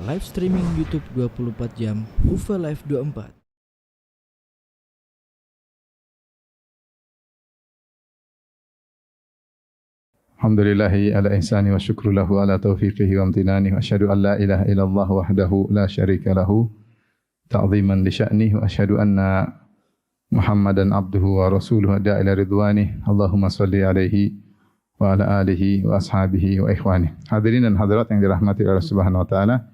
live streaming YouTube 24 jam, UFA Live 24. Alhamdulillahi ala ihsani wa syukru lahu ala taufiqihi wa amtinani wa asyhadu an la ilaha illallah wahdahu la syarika lahu ta'ziman li sya'nihi wa asyhadu anna Muhammadan abduhu wa rasuluhu da'a ila ridwani. Allahumma salli alaihi wa ala alihi wa ashabihi wa ikhwani. Hadirin dan hadirat yang dirahmati Allah Subhanahu wa taala.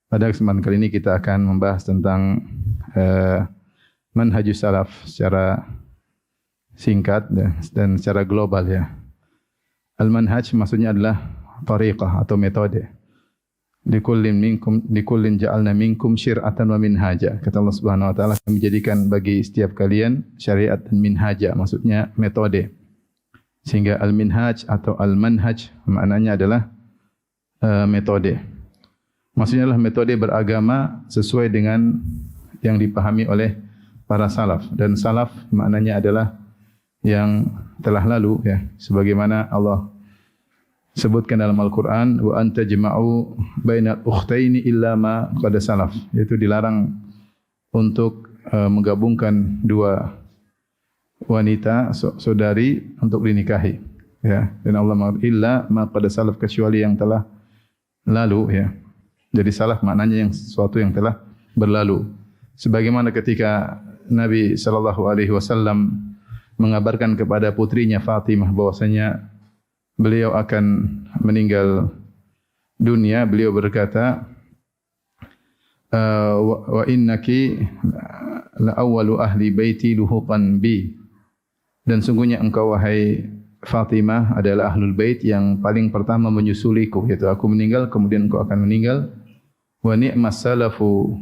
Pada kesempatan kali ini kita akan membahas tentang manhajus salaf secara singkat dan secara global ya. Al-manhaj maksudnya adalah tariqah atau metode. Likullin ja'alna minkum syir'atan wa minhaja. Kata Allah Subhanahu wa taala, kami jadikan bagi setiap kalian syariat dan minhaja, maksudnya metode. Sehingga al-minhaj atau al-manhaj maknanya adalah metode. Maksudnya adalah metode beragama sesuai dengan yang dipahami oleh para salaf, dan salaf maknanya adalah yang telah lalu ya, sebagaimana Allah sebutkan dalam Al-Quran, wa anta jama'u bainal ukhtaini illa ma qad salaf, yaitu dilarang untuk menggabungkan dua wanita saudari untuk dinikahi ya, dan Allah mengatakan illa ma qad salaf, kecuali yang telah lalu ya. Jadi salaf maknanya yang sesuatu yang telah berlalu, sebagaimana ketika Nabi sallallahu alaihi wasallam mengabarkan kepada putrinya Fatimah bahwasanya beliau akan meninggal dunia, beliau berkata, wa innaki la awwalu ahli baiti luhuqan bi, dan sungguhnya engkau wahai Fatimah adalah ahlul bait yang paling pertama menyusuliku, yaitu aku meninggal kemudian engkau akan meninggal. Wa ni'mas salafu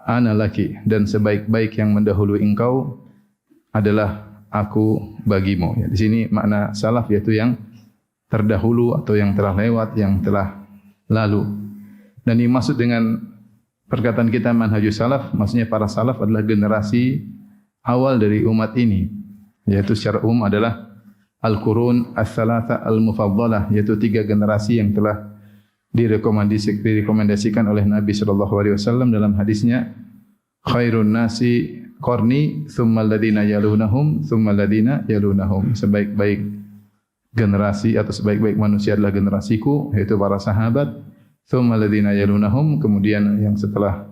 ana laki, dan sebaik-baik yang mendahului engkau adalah aku bagimu. Ya, di sini makna salaf yaitu yang terdahulu atau yang telah lewat, yang telah lalu. Dan ini maksud dengan perkataan kita manhajus salaf, maksudnya para salaf adalah generasi awal dari umat ini, yaitu secara umum adalah al-qurun as-salasa al-mufaddalah, yaitu 3 generasi yang telah direkomendasikan oleh Nabi sallallahu alaihi wasallam dalam hadisnya, khairun nasi qarni thumma alladhina yalunahum thumma alladhina yalunahum. Sebaik-baik generasi atau sebaik-baik manusia adalah generasiku, yaitu para sahabat. Thumma alladhina yalunahum, kemudian yang setelah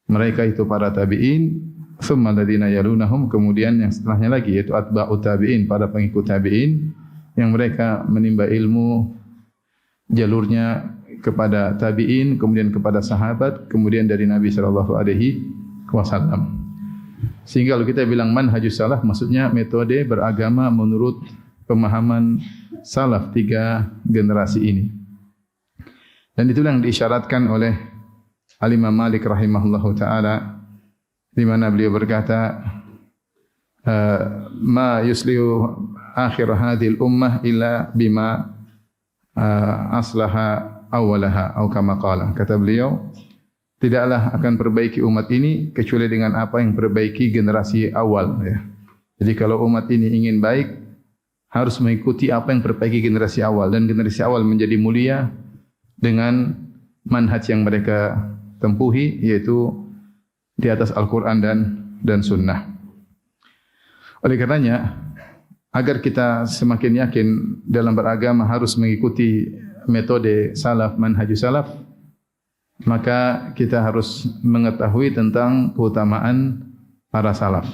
mereka itu para tabi'in. Thumma alladhina yalunahum, kemudian yang setelahnya lagi yaitu atba'ut tabi'in, para pengikut tabi'in yang mereka menimba ilmu jalurnya kepada tabi'in, kemudian kepada sahabat, kemudian dari Nabi sallallahu alaihi wasallam. Sehingga kalau kita bilang manhajus salaf, maksudnya metode beragama menurut pemahaman salaf 3 generasi ini. Dan itulah yang diisyaratkan oleh Al-Imam Malik rahimahullahu taala, di mana beliau berkata, ma yuslihu akhir hadhil ummah illa bima aslaha awalaha atau kama qala. Kata beliau, tidaklah akan perbaiki umat ini kecuali dengan apa yang perbaiki generasi awal ya. Jadi kalau umat ini ingin baik, harus mengikuti apa yang perbaiki generasi awal, dan generasi awal menjadi mulia dengan manhaj yang mereka tempuhi, yaitu di atas Al-Quran dan Sunnah. Oleh karenanya, agar kita semakin yakin dalam beragama harus mengikuti metode salaf, manhajus salaf, maka kita harus mengetahui tentang keutamaan para salaf.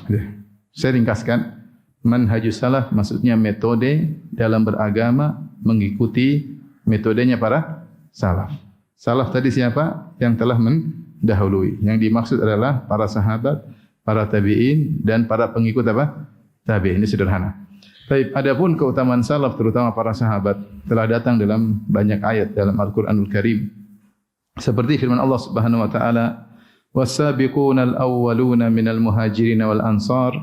Saya ringkaskan, manhajus salaf maksudnya metode dalam beragama mengikuti metodenya para salaf. Salaf tadi siapa? Yang telah mendahului. Yang dimaksud adalah para sahabat, para tabi'in, dan para pengikut apa? Tabi'in. Ini sederhana. Baik, adapun keutamaan salaf terutama para sahabat telah datang dalam banyak ayat dalam Al-Qur'anul Karim. Seperti firman Allah Subhanahu wa taala, was-sabiqunal awwaluna minal muhajirin wal ansar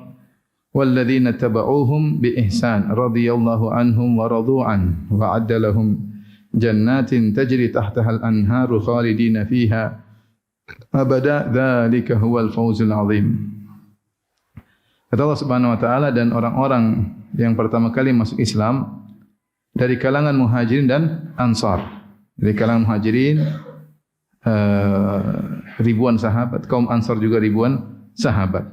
walladzina tabauhum bi ihsan radhiyallahu anhum wa radu an wa adda lahum jannatin tajri tahtaha al-anharu khalidina fiha abada dzalika huwal fawzul azim. Kata Allah Subhanahu wa taala, dan orang-orang yang pertama kali masuk Islam dari kalangan muhajirin dan ansar. Dari kalangan Muhajirin ribuan sahabat, kaum Ansar juga ribuan sahabat.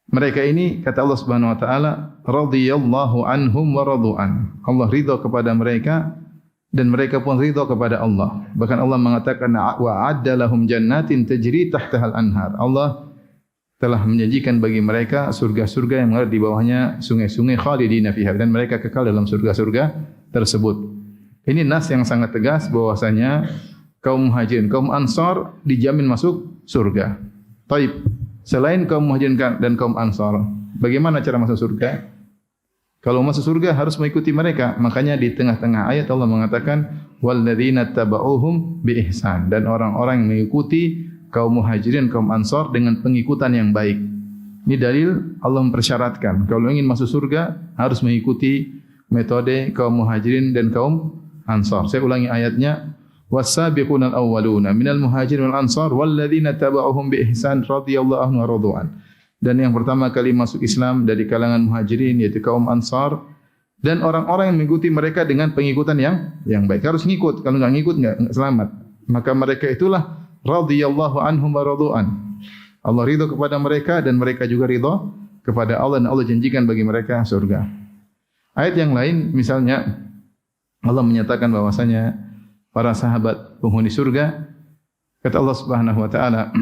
Mereka ini kata Allah Subhanahu wa taala, radhiyallahu anhum wa radu'an. Allah ridha kepada mereka dan mereka pun ridha kepada Allah. Bahkan Allah mengatakan wa adda lahum jannatin tajri tahtahal anhar. Allah telah menjanjikan bagi mereka surga-surga yang mengalir di bawahnya sungai-sungai khalidina fiha, dan mereka kekal dalam surga-surga tersebut. Ini nas yang sangat tegas bahwasanya kaum Muhajirin, kaum Ansar dijamin masuk surga. Taib. Selain kaum Muhajirin dan kaum Ansar, bagaimana cara masuk surga? Kalau masuk surga harus mengikuti mereka. Makanya di tengah-tengah ayat Allah mengatakan walladzina tabauhum biihsan, dan orang-orang yang mengikuti kaum Muhajirin, kaum Ansar dengan pengikutan yang baik. Ini dalil Allah mempersyaratkan kalau ingin masuk surga harus mengikuti metode kaum Muhajirin dan kaum Ansar. Saya ulangi ayatnya. Was-sabiqunal awwaluna minal muhajirin wal ansar walladzina tabauhum bi ihsan radhiyallahu anhum wa radu'an. Dan yang pertama kali masuk Islam dari kalangan Muhajirin yaitu kaum Ansar, dan orang-orang yang mengikuti mereka dengan pengikutan yang baik. Harus ngikut, kalau enggak ngikut enggak selamat. Maka mereka itulah radhiyallahu anhum wa radu'an. Allah ridha kepada mereka dan mereka juga ridha kepada Allah, dan Allah janjikan bagi mereka surga. Ayat yang lain misalnya Allah menyatakan bahwasanya para sahabat penghuni surga, kata Allah Subhanahu wa taala,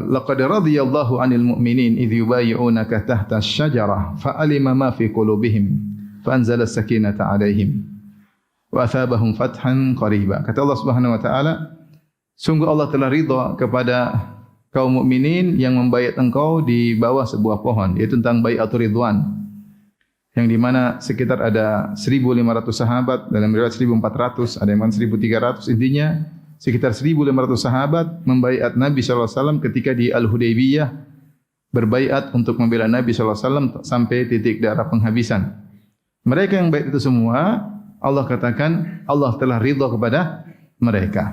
laqad radiyallahu 'anil mu'minin idh yubayyi'unaka tahta asy-syajarah fa'alima ma fi qulubihim fa anzala as-sakinata 'alaihim wa athabahum fathan qariba. Kata Allah Subhanahu wa taala, sungguh Allah telah ridha kepada kaum mukminin yang membayat engkau di bawah sebuah pohon, yaitu tentang bai'atul ridwan, yang di mana sekitar ada 1.500 sahabat, dalam riwayat 1.400, ada yang 1.300, intinya sekitar 1.500 sahabat membaiat Nabi SAW ketika di Al-Hudaybiyah, berbaiat untuk membela Nabi SAW sampai titik darah penghabisan. Mereka yang baiat itu semua, Allah katakan Allah telah ridha kepada mereka.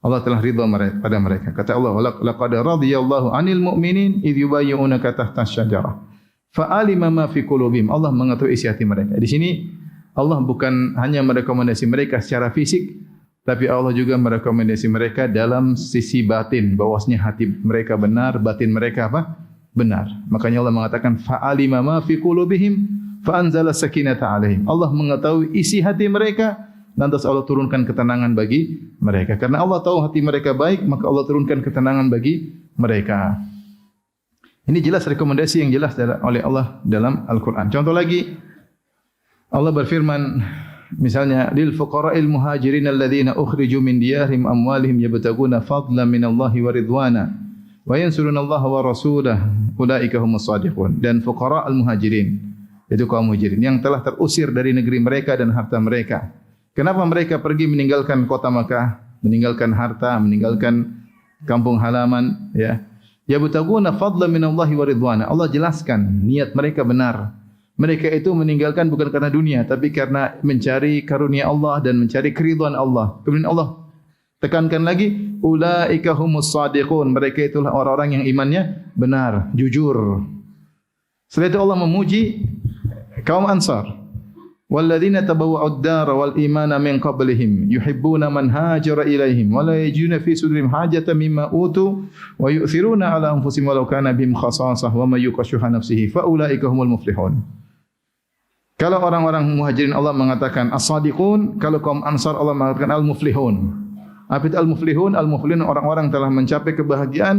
Allah telah ridha pada mereka. Kata Allah, laqad radiyallahu 'anil mu'minin idh yubayyi'unaka tahta asy-syajarah fa'alima ma fi qulubihim. Allah mengetahui isi hati mereka. Di sini Allah bukan hanya merekomendasi mereka secara fisik, tapi Allah juga merekomendasi mereka dalam sisi batin, bahwasanya hati mereka benar, batin mereka apa? Benar. Makanya Allah mengatakan fa'alima ma fi qulubihim fa anzala sakinata 'alaihim. Allah mengetahui isi hati mereka, lantas Allah turunkan ketenangan bagi mereka. Karena Allah tahu hati mereka baik, maka Allah turunkan ketenangan bagi mereka. Ini jelas rekomendasi yang jelas oleh Allah dalam Al-Quran. Contoh lagi, Allah berfirman, misalnya, lil fuqara'il muhajirin alladzina ukhriju min diyarihim amwalihim yabtaguna fadlan minallahi wa ridwana wa yansuruna Allah wa rasulahu ulaika humus shadiqun. Dan fuqara' al-muhajirin, yaitu kaum muhajirin yang telah terusir dari negeri mereka dan harta mereka. Kenapa mereka pergi meninggalkan kota Makkah, meninggalkan harta, meninggalkan kampung halaman, ya? Yabtaguna fadlan minallahi wa ridwana. Allah jelaskan niat mereka benar. Mereka itu meninggalkan bukan karena dunia, tapi karena mencari karunia Allah dan mencari keridhaan Allah. Kemudian Allah tekankan lagi, ulaika humus shadiqun. Mereka itulah orang-orang yang imannya benar, jujur. Setelah itu Allah memuji kaum Ansar. Walladzina tabawwa'ud dara wal imana min qablihim yuhibbuna man hajara ilaihim wa la yajiduna fi sudurihim hajatan mimma utu wa yu'thiruna ala anfusihim walau kana bihim khasasah wa may yuqashuha nafsihi fa ulaika humul muflihun. Kalau orang-orang Muhajirin Allah mengatakan as-sadiqun, kalau kaum Ansar Allah mengatakan al-muflihun. Apa itu al-muflihun? Al-muflihun orang-orang telah mencapai kebahagiaan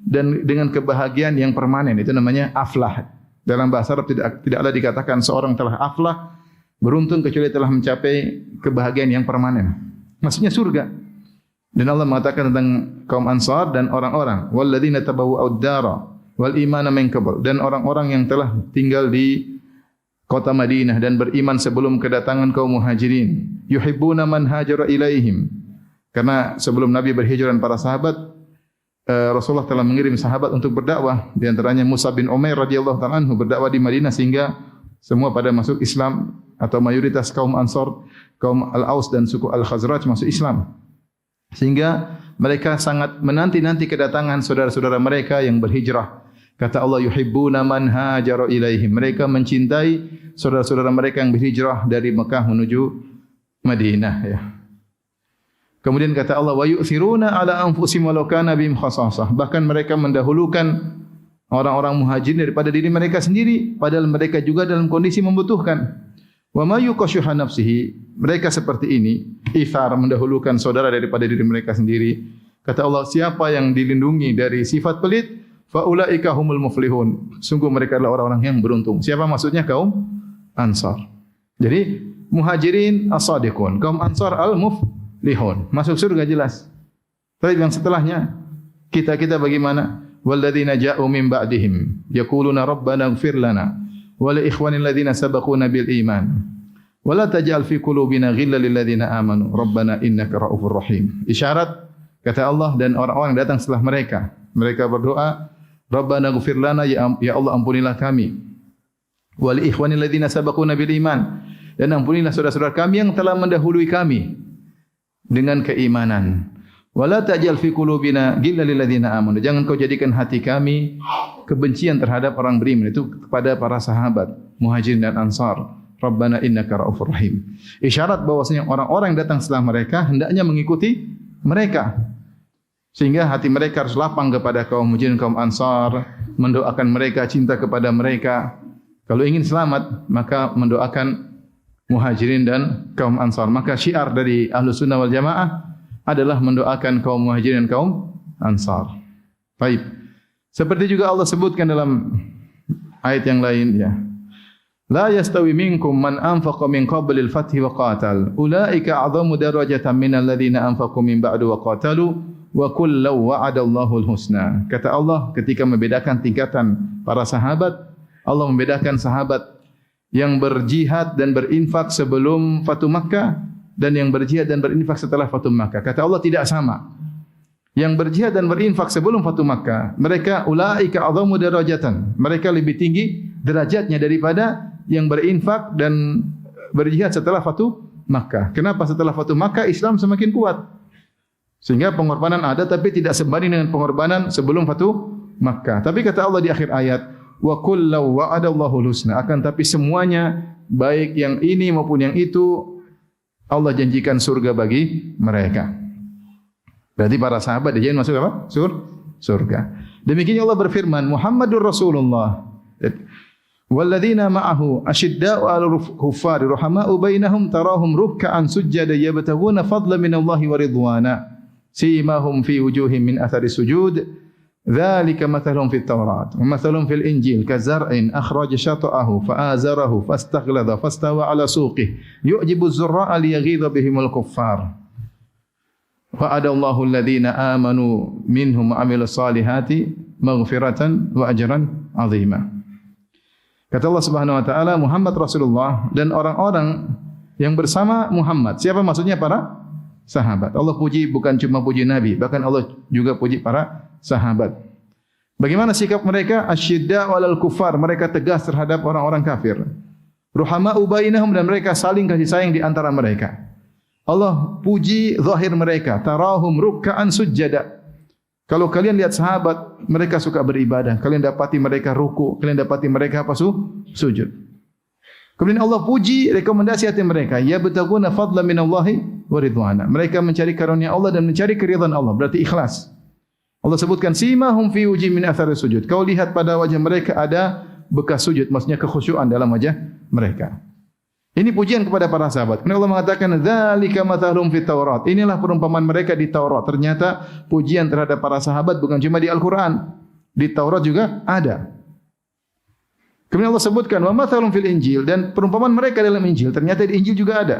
dan dengan kebahagiaan yang permanen, itu namanya aflah. Dalam bahasa Arab tidaklah dikatakan seorang telah aflah, beruntung, kecuali telah mencapai kebahagiaan yang permanen. Maksudnya surga. Dan Allah mengatakan tentang kaum Ansar dan orang-orang walladzina tabawwa'ud dara wal imana min qabl, dan orang-orang yang telah tinggal di kota Madinah dan beriman sebelum kedatangan kaum Muhajirin. Yuhibbuna man hajara ilaihim. Karena sebelum Nabi berhijrah dan para sahabat, Rasulullah telah mengirim sahabat untuk berdakwah. Di antaranya Musa bin Umair radhiyallahu ta'ala anhu berdakwah di Madinah sehingga semua pada masuk Islam, atau mayoritas kaum Ansar, kaum Al-Aus dan suku Al-Khazraj masuk Islam. Sehingga mereka sangat menanti-nanti kedatangan saudara-saudara mereka yang berhijrah. Kata Allah, yuhibbuna man hajara ilaihim. Mereka mencintai saudara-saudara mereka yang berhijrah dari Mekah menuju Madinah ya. Kemudian kata Allah wa yu'thiruna ala anfusihim walau kana bihim khassasah. Bahkan mereka mendahulukan orang-orang muhajirin daripada diri mereka sendiri padahal mereka juga dalam kondisi membutuhkan. Wa may yuqashuha nafsihi, mereka seperti ini, ithar mendahulukan saudara daripada diri mereka sendiri. Kata Allah, siapa yang dilindungi dari sifat pelit, fa ulaika humul muflihun. Sungguh mereka adalah orang-orang yang beruntung. Siapa maksudnya? Kaum Ansar. Jadi muhajirin as-sadiqun, kaum Ansar al-muflihun. Masuk surga jelas. Tapi yang setelahnya kita bagaimana? Walladzina ja'u min ba'dihim yaquluna rabbana ighfir lana wa li ikhwanil ladzina sabaquna bil iman wa la taj'al fi qulubina ghillan lil ladzina amanu rabbana innaka ra'ufur rahim. Isyarat kata Allah dan orang-orang yang datang setelah mereka. Mereka berdoa, Rabbana ighfir lana, ya Allah ampunilah kami. Wa li ikhwanil ladzina sabaquna bil iman, dan ampunilah saudara-saudara kami yang telah mendahului kami dengan keimanan. Wala taj'al fi qulubina ghillan lil ladzina amanu. Jangan kau jadikan hati kami kebencian terhadap orang beriman, itu kepada para sahabat Muhajirin dan Ansar. Rabbana innaka ra'ufur rahim. Isyarat bahwasanya orang-orang yang datang setelah mereka hendaknya mengikuti mereka. Sehingga hati mereka harus lapang kepada kaum Muhajirin, kaum Ansar, mendoakan mereka, cinta kepada mereka. Kalau ingin selamat, maka mendoakan Muhajirin dan kaum Ansar. Maka syiar dari Ahlussunnah wal Jamaah adalah mendoakan kaum Muhajirin dan kaum Ansar. Baik. Seperti juga Allah sebutkan dalam ayat yang lain ya. La yastawi minkum man anfaqa min qabli al-fathi wa qatal. Ulaika a'zamu darajatan minal ladzina anfaqu min ba'du wa qatalu wa kullu wa'ada Allahul husna. Kata Allah ketika membedakan tingkatan para sahabat, Allah membedakan sahabat yang berjihad dan berinfak sebelum Fatu Makkah dan yang berjihad dan berinfak setelah Fatu Makkah. Kata Allah tidak sama. Yang berjihad dan berinfak sebelum Fatu Makkah, mereka ulaika a'zamu darajatan. Mereka lebih tinggi derajatnya daripada yang berinfak dan berjihad setelah Fatu Makkah. Kenapa setelah Fatu Makkah Islam semakin kuat? Sehingga pengorbanan ada tapi tidak sebanding dengan pengorbanan sebelum Fatu Makkah. Tapi kata Allah di akhir ayat, wa kullu wa'adallahu husna. Akan tapi semuanya baik yang ini maupun yang itu Allah janjikan surga bagi mereka. Berarti para sahabat dijanjikan masuk apa? Surga. Demikian Allah berfirman, Muhammadur Rasulullah. Walladzina ma'ahu asyidda'u 'alal kuffari rahama'u bainahum tarahum ruk'an sujada yabtaghuna fadlan minallahi wa ridwana. Simahum fi wujuhihim min athari sujud. Dzalika mathaluhum fit Taurat wa mathaluhum fil Injil kazar'in akhraja shata'ahu fa'azarahu fastaghlada fastawa 'ala suqihi yu'jibu az-zurra'a liyaghidha bihimul kuffar. Wa'adallahu alladhina amanu minhum wa 'amilus salihati maghfiratan wa ajran 'azima. Kata Allah Subhanahu wa taala, Muhammad Rasulullah dan orang-orang yang bersama Muhammad. Siapa maksudnya? Para sahabat. Allah puji bukan cuma puji Nabi, bahkan Allah juga puji para sahabat. Bagaimana sikap mereka? Asyidda'u 'alal kuffar, mereka tegas terhadap orang-orang kafir. Ruhama'u bainahum, dan mereka saling kasih sayang di antara mereka. Allah puji zahir mereka, tarahum ruk'an sujada. Kalau kalian lihat sahabat, mereka suka beribadah. Kalian dapati mereka ruku, kalian dapati mereka apa? Sujud. Kemudian Allah puji rekomendasi hati mereka, yabtaguna fadlan minallahi wa ridwana. Mereka mencari karunia Allah dan mencari keridhaan Allah, berarti ikhlas. Allah sebutkan simahum fi wujuhihim min athari sujud. Kau lihat pada wajah mereka ada bekas sujud, maksudnya kekhusyuan dalam wajah mereka. Ini pujian kepada para sahabat. Kemudian Allah mengatakan dzalika mathaluhum fit Taurat. Inilah perumpamaan mereka di Taurat. Ternyata pujian terhadap para sahabat bukan cuma di Al-Qur'an. Di Taurat juga ada. Kemudian Allah sebutkan wa mathaluhum fil Injil, dan perumpamaan mereka dalam Injil. Ternyata di Injil juga ada.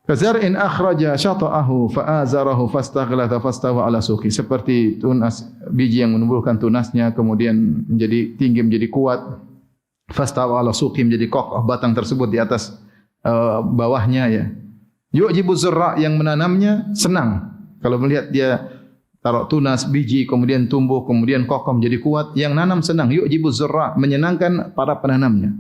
Kazar'in akhraja shata'ahu fa'azarahu fastaghlata fastawa 'ala suqi. Seperti tunas biji yang menumbuhkan tunasnya kemudian menjadi tinggi, menjadi kuat. Fastawa 'ala suqi, menjadi kokoh batang tersebut di atas bawahnya ya. Yu'jibu zurra, yang menanamnya senang kalau melihat dia taruh tunas biji kemudian tumbuh kemudian kokoh menjadi kuat, yang nanam senang. Yu'jibu zurra, menyenangkan para penanamnya.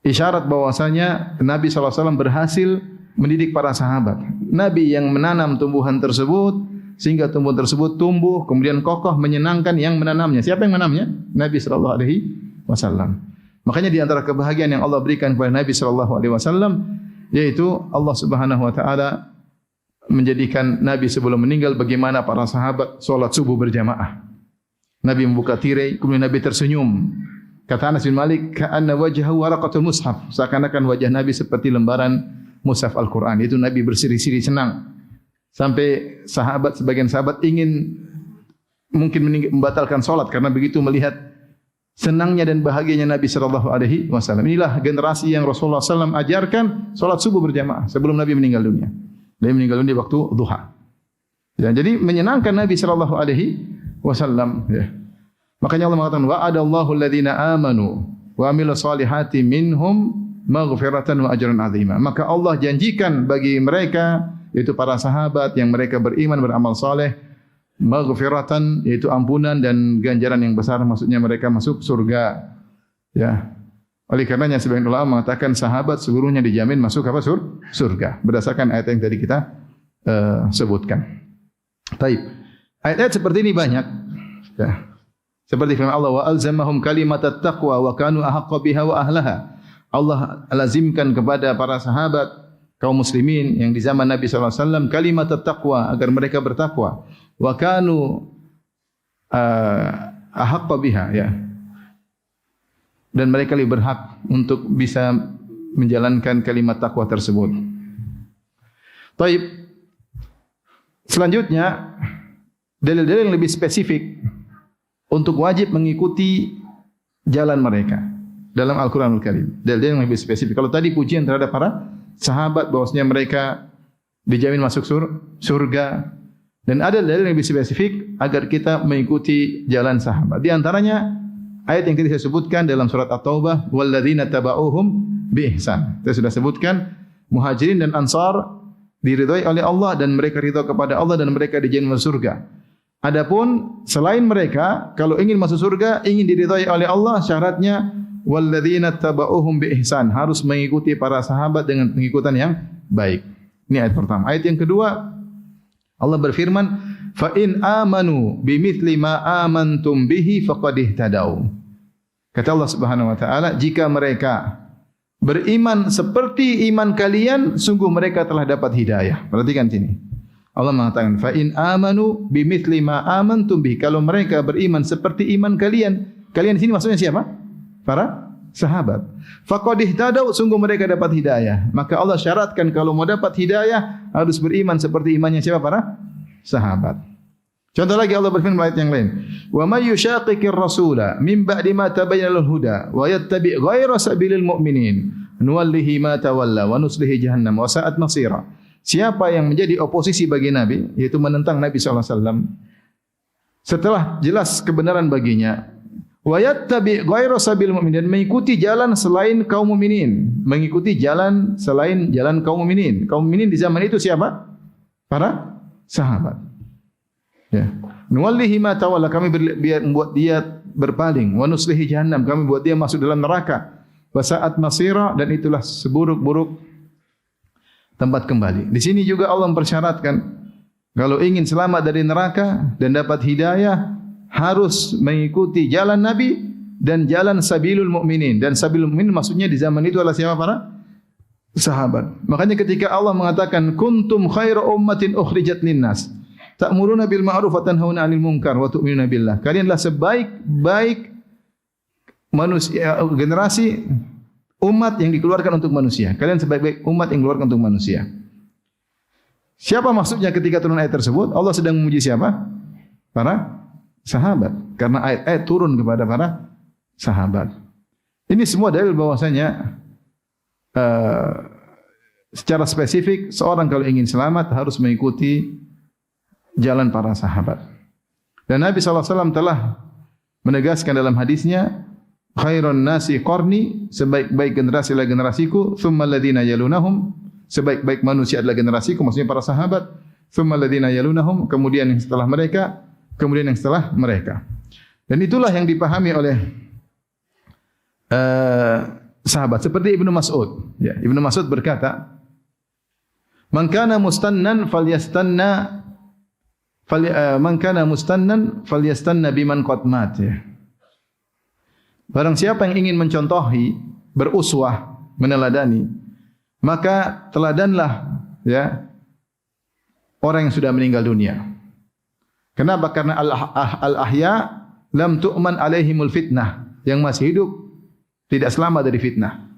Isyarat bahwasanya Nabi SAW berhasil mendidik para sahabat. Nabi yang menanam tumbuhan tersebut sehingga tumbuhan tersebut tumbuh kemudian kokoh, menyenangkan yang menanamnya. Siapa yang menanamnya? Nabi sallallahu alaihi wasallam. Makanya di antara kebahagiaan yang Allah berikan kepada Nabi sallallahu alaihi wasallam, yaitu Allah Subhanahu wa taala menjadikan Nabi sebelum meninggal bagaimana para sahabat salat subuh berjamaah. Nabi membuka tirai, kemudian Nabi tersenyum. Kata Anas bin Malik, ka'anna wajhahu waraqatul mushaf. Seakan-akan wajah Nabi seperti lembaran mushaf Al-Quran. Itu Nabi berseri-seri senang. Sampai sebagian sahabat ingin mungkin membatalkan salat karena begitu melihat senangnya dan bahagianya Nabi sallallahu alaihi wasallam. Inilah generasi yang Rasulullah sallallahu alaihi wasallam ajarkan salat subuh berjamaah sebelum Nabi meninggal dunia. Nabi meninggal dunia waktu duha. Ya, jadi menyenangkan Nabi sallallahu alaihi wasallam, ya. Makanya Allah mengatakan wa'adallahu alladhina amanu wa amilus solihati minhum maghfiratan wa ajran 'azima. Maka Allah janjikan bagi mereka, yaitu para sahabat yang mereka beriman beramal saleh, maghfiratan, yaitu ampunan dan ganjaran yang besar, maksudnya mereka masuk surga. Ya. Oleh karenanya sebagian ulama mengatakan sahabat seluruhnya dijamin masuk apa? Surga. Berdasarkan ayat yang tadi kita sebutkan. Taib. Ayat-ayat seperti ini banyak. Ya. Seperti firman Allah, wa alzamahum kalimatat taqwa wa kanu ahaqqa biha wa ahlaha. Allah lazimkan kepada para sahabat kaum muslimin yang di zaman Nabi sallallahu alaihi wasallam kalimatat taqwa, agar mereka bertakwa. Wa kanu ahaqqa biha, ya. Dan mereka lebih berhak untuk bisa menjalankan kalimat takwa tersebut. Taib. Selanjutnya, dalil-dalil yang lebih spesifik untuk wajib mengikuti jalan mereka dalam Al-Quranul Karim. Dalil-dalil yang lebih spesifik. Kalau tadi pujian terhadap para sahabat bahwasanya mereka dijamin masuk surga, dan ada dalil yang lebih spesifik agar kita mengikuti jalan sahabat. Di antaranya ayat yang tadi saya sebutkan dalam surat At-Taubah, walladzina taba'uhum biihsan. Saya sudah sebutkan Muhajirin dan Ansar diridhai oleh Allah dan mereka ridha kepada Allah dan mereka dijamin masuk surga. Adapun selain mereka, kalau ingin masuk surga, ingin diridhai oleh Allah, syaratnya walladzina taba'uhum biihsan, harus mengikuti para sahabat dengan pengikutan yang baik. Ini ayat pertama. Ayat yang kedua, Allah berfirman, fa in amanu bimithli ma amantum bihi faqad ihtadaw. Kata Allah Subhanahu wa taala, jika mereka beriman seperti iman kalian, sungguh mereka telah dapat hidayah. Perhatikan sini. Allah mengatakan, fa in amanu bimithli ma amantum bihi. Kalau mereka beriman seperti iman kalian, kalian di sini maksudnya siapa? Para sahabat. Faqad ihtadaw, sungguh mereka dapat hidayah. Maka Allah syaratkan kalau mau dapat hidayah harus beriman seperti imannya siapa? Para sahabat. Contoh lagi Allah berfirman ayat yang lain, wa may yushaqiqir rasula min ba'di ma tabayyana lahul huda wa yattabi' ghayra sabilil mu'minin nuwallihi ma tawalla wa nuslihi jahannam wa sa'at masira. Siapa yang menjadi oposisi bagi Nabi, yaitu menentang Nabi sallallahu alaihi wasallam, setelah jelas kebenaran baginya, wa yattabi' ghayra sabilil mu'minin, mengikuti jalan selain kaum mukminin, mengikuti jalan selain jalan kaum mukminin. Kaum mukminin di zaman itu siapa? Para sahabat. Ya. Nuwallihi ma tawalla, kami biar membuat dia berpaling. Wa nuslihi jahannam, kami buat dia masuk dalam neraka. Wa sa'at masira, dan itulah seburuk-buruk tempat kembali. Di sini juga Allah mempersyaratkan kalau ingin selamat dari neraka dan dapat hidayah harus mengikuti jalan Nabi dan jalan sabilul mukminin. Dan sabilul mukminin maksudnya di zaman itu adalah siapa? Para sahabat. Makanya ketika Allah mengatakan kuntum khaira ummatin ukhrijat linnas ta'muruna bil ma'ruf wa tanhauna 'anil munkar wa tu'minuna billah. Kalianlah sebaik-baik manusia, generasi umat yang dikeluarkan untuk manusia. Kalian sebaik-baik umat yang dikeluarkan untuk manusia. Siapa maksudnya ketika turun ayat tersebut? Allah sedang memuji siapa? Para sahabat. Karena ayat-ayat turun kepada para sahabat. Ini semua dalil bahwasanya secara spesifik seorang kalau ingin selamat harus mengikuti jalan para sahabat. Dan Nabi SAW telah menegaskan dalam hadisnya, khairun nasi qarni, sebaik-baik generasi adalah generasiku, thumma alladhina yalunahum, sebaik-baik manusia adalah generasiku, maksudnya para sahabat, thumma alladhina yalunahum, kemudian yang setelah mereka, kemudian yang setelah mereka. Dan itulah yang dipahami oleh sahabat. Seperti Ibnu Mas'ud. Ya, Ibnu Mas'ud berkata, man kana mustannan falyastanna man kana mustannan falyastanna biman qad mat. Ya. Barang siapa yang ingin mencontohi, beruswah, meneladani, maka teladanlah ya orang yang sudah meninggal dunia. Kenapa? Karena al-ahya lam tu'man alaihimul fitnah. Yang masih hidup tidak selamat dari fitnah.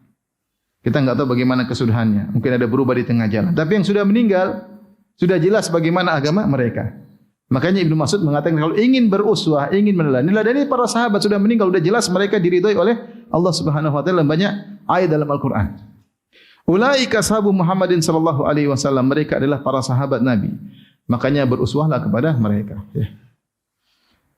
Kita enggak tahu bagaimana kesudahannya. Mungkin ada berubah di tengah jalan. Tapi yang sudah meninggal sudah jelas bagaimana agama mereka. Makanya Ibnu Mas'ud mengatakan kalau ingin beruswah, ingin meneladani para sahabat sudah meninggal, sudah jelas mereka diridhoi oleh Allah Subhanahu wa taala. Banyak ayat dalam Al-Qur'an. Ulaika ashabu Muhammadin sallallahu alaihi wasallam. Mereka adalah para sahabat Nabi. Makanya beruswahlah kepada mereka. Ya.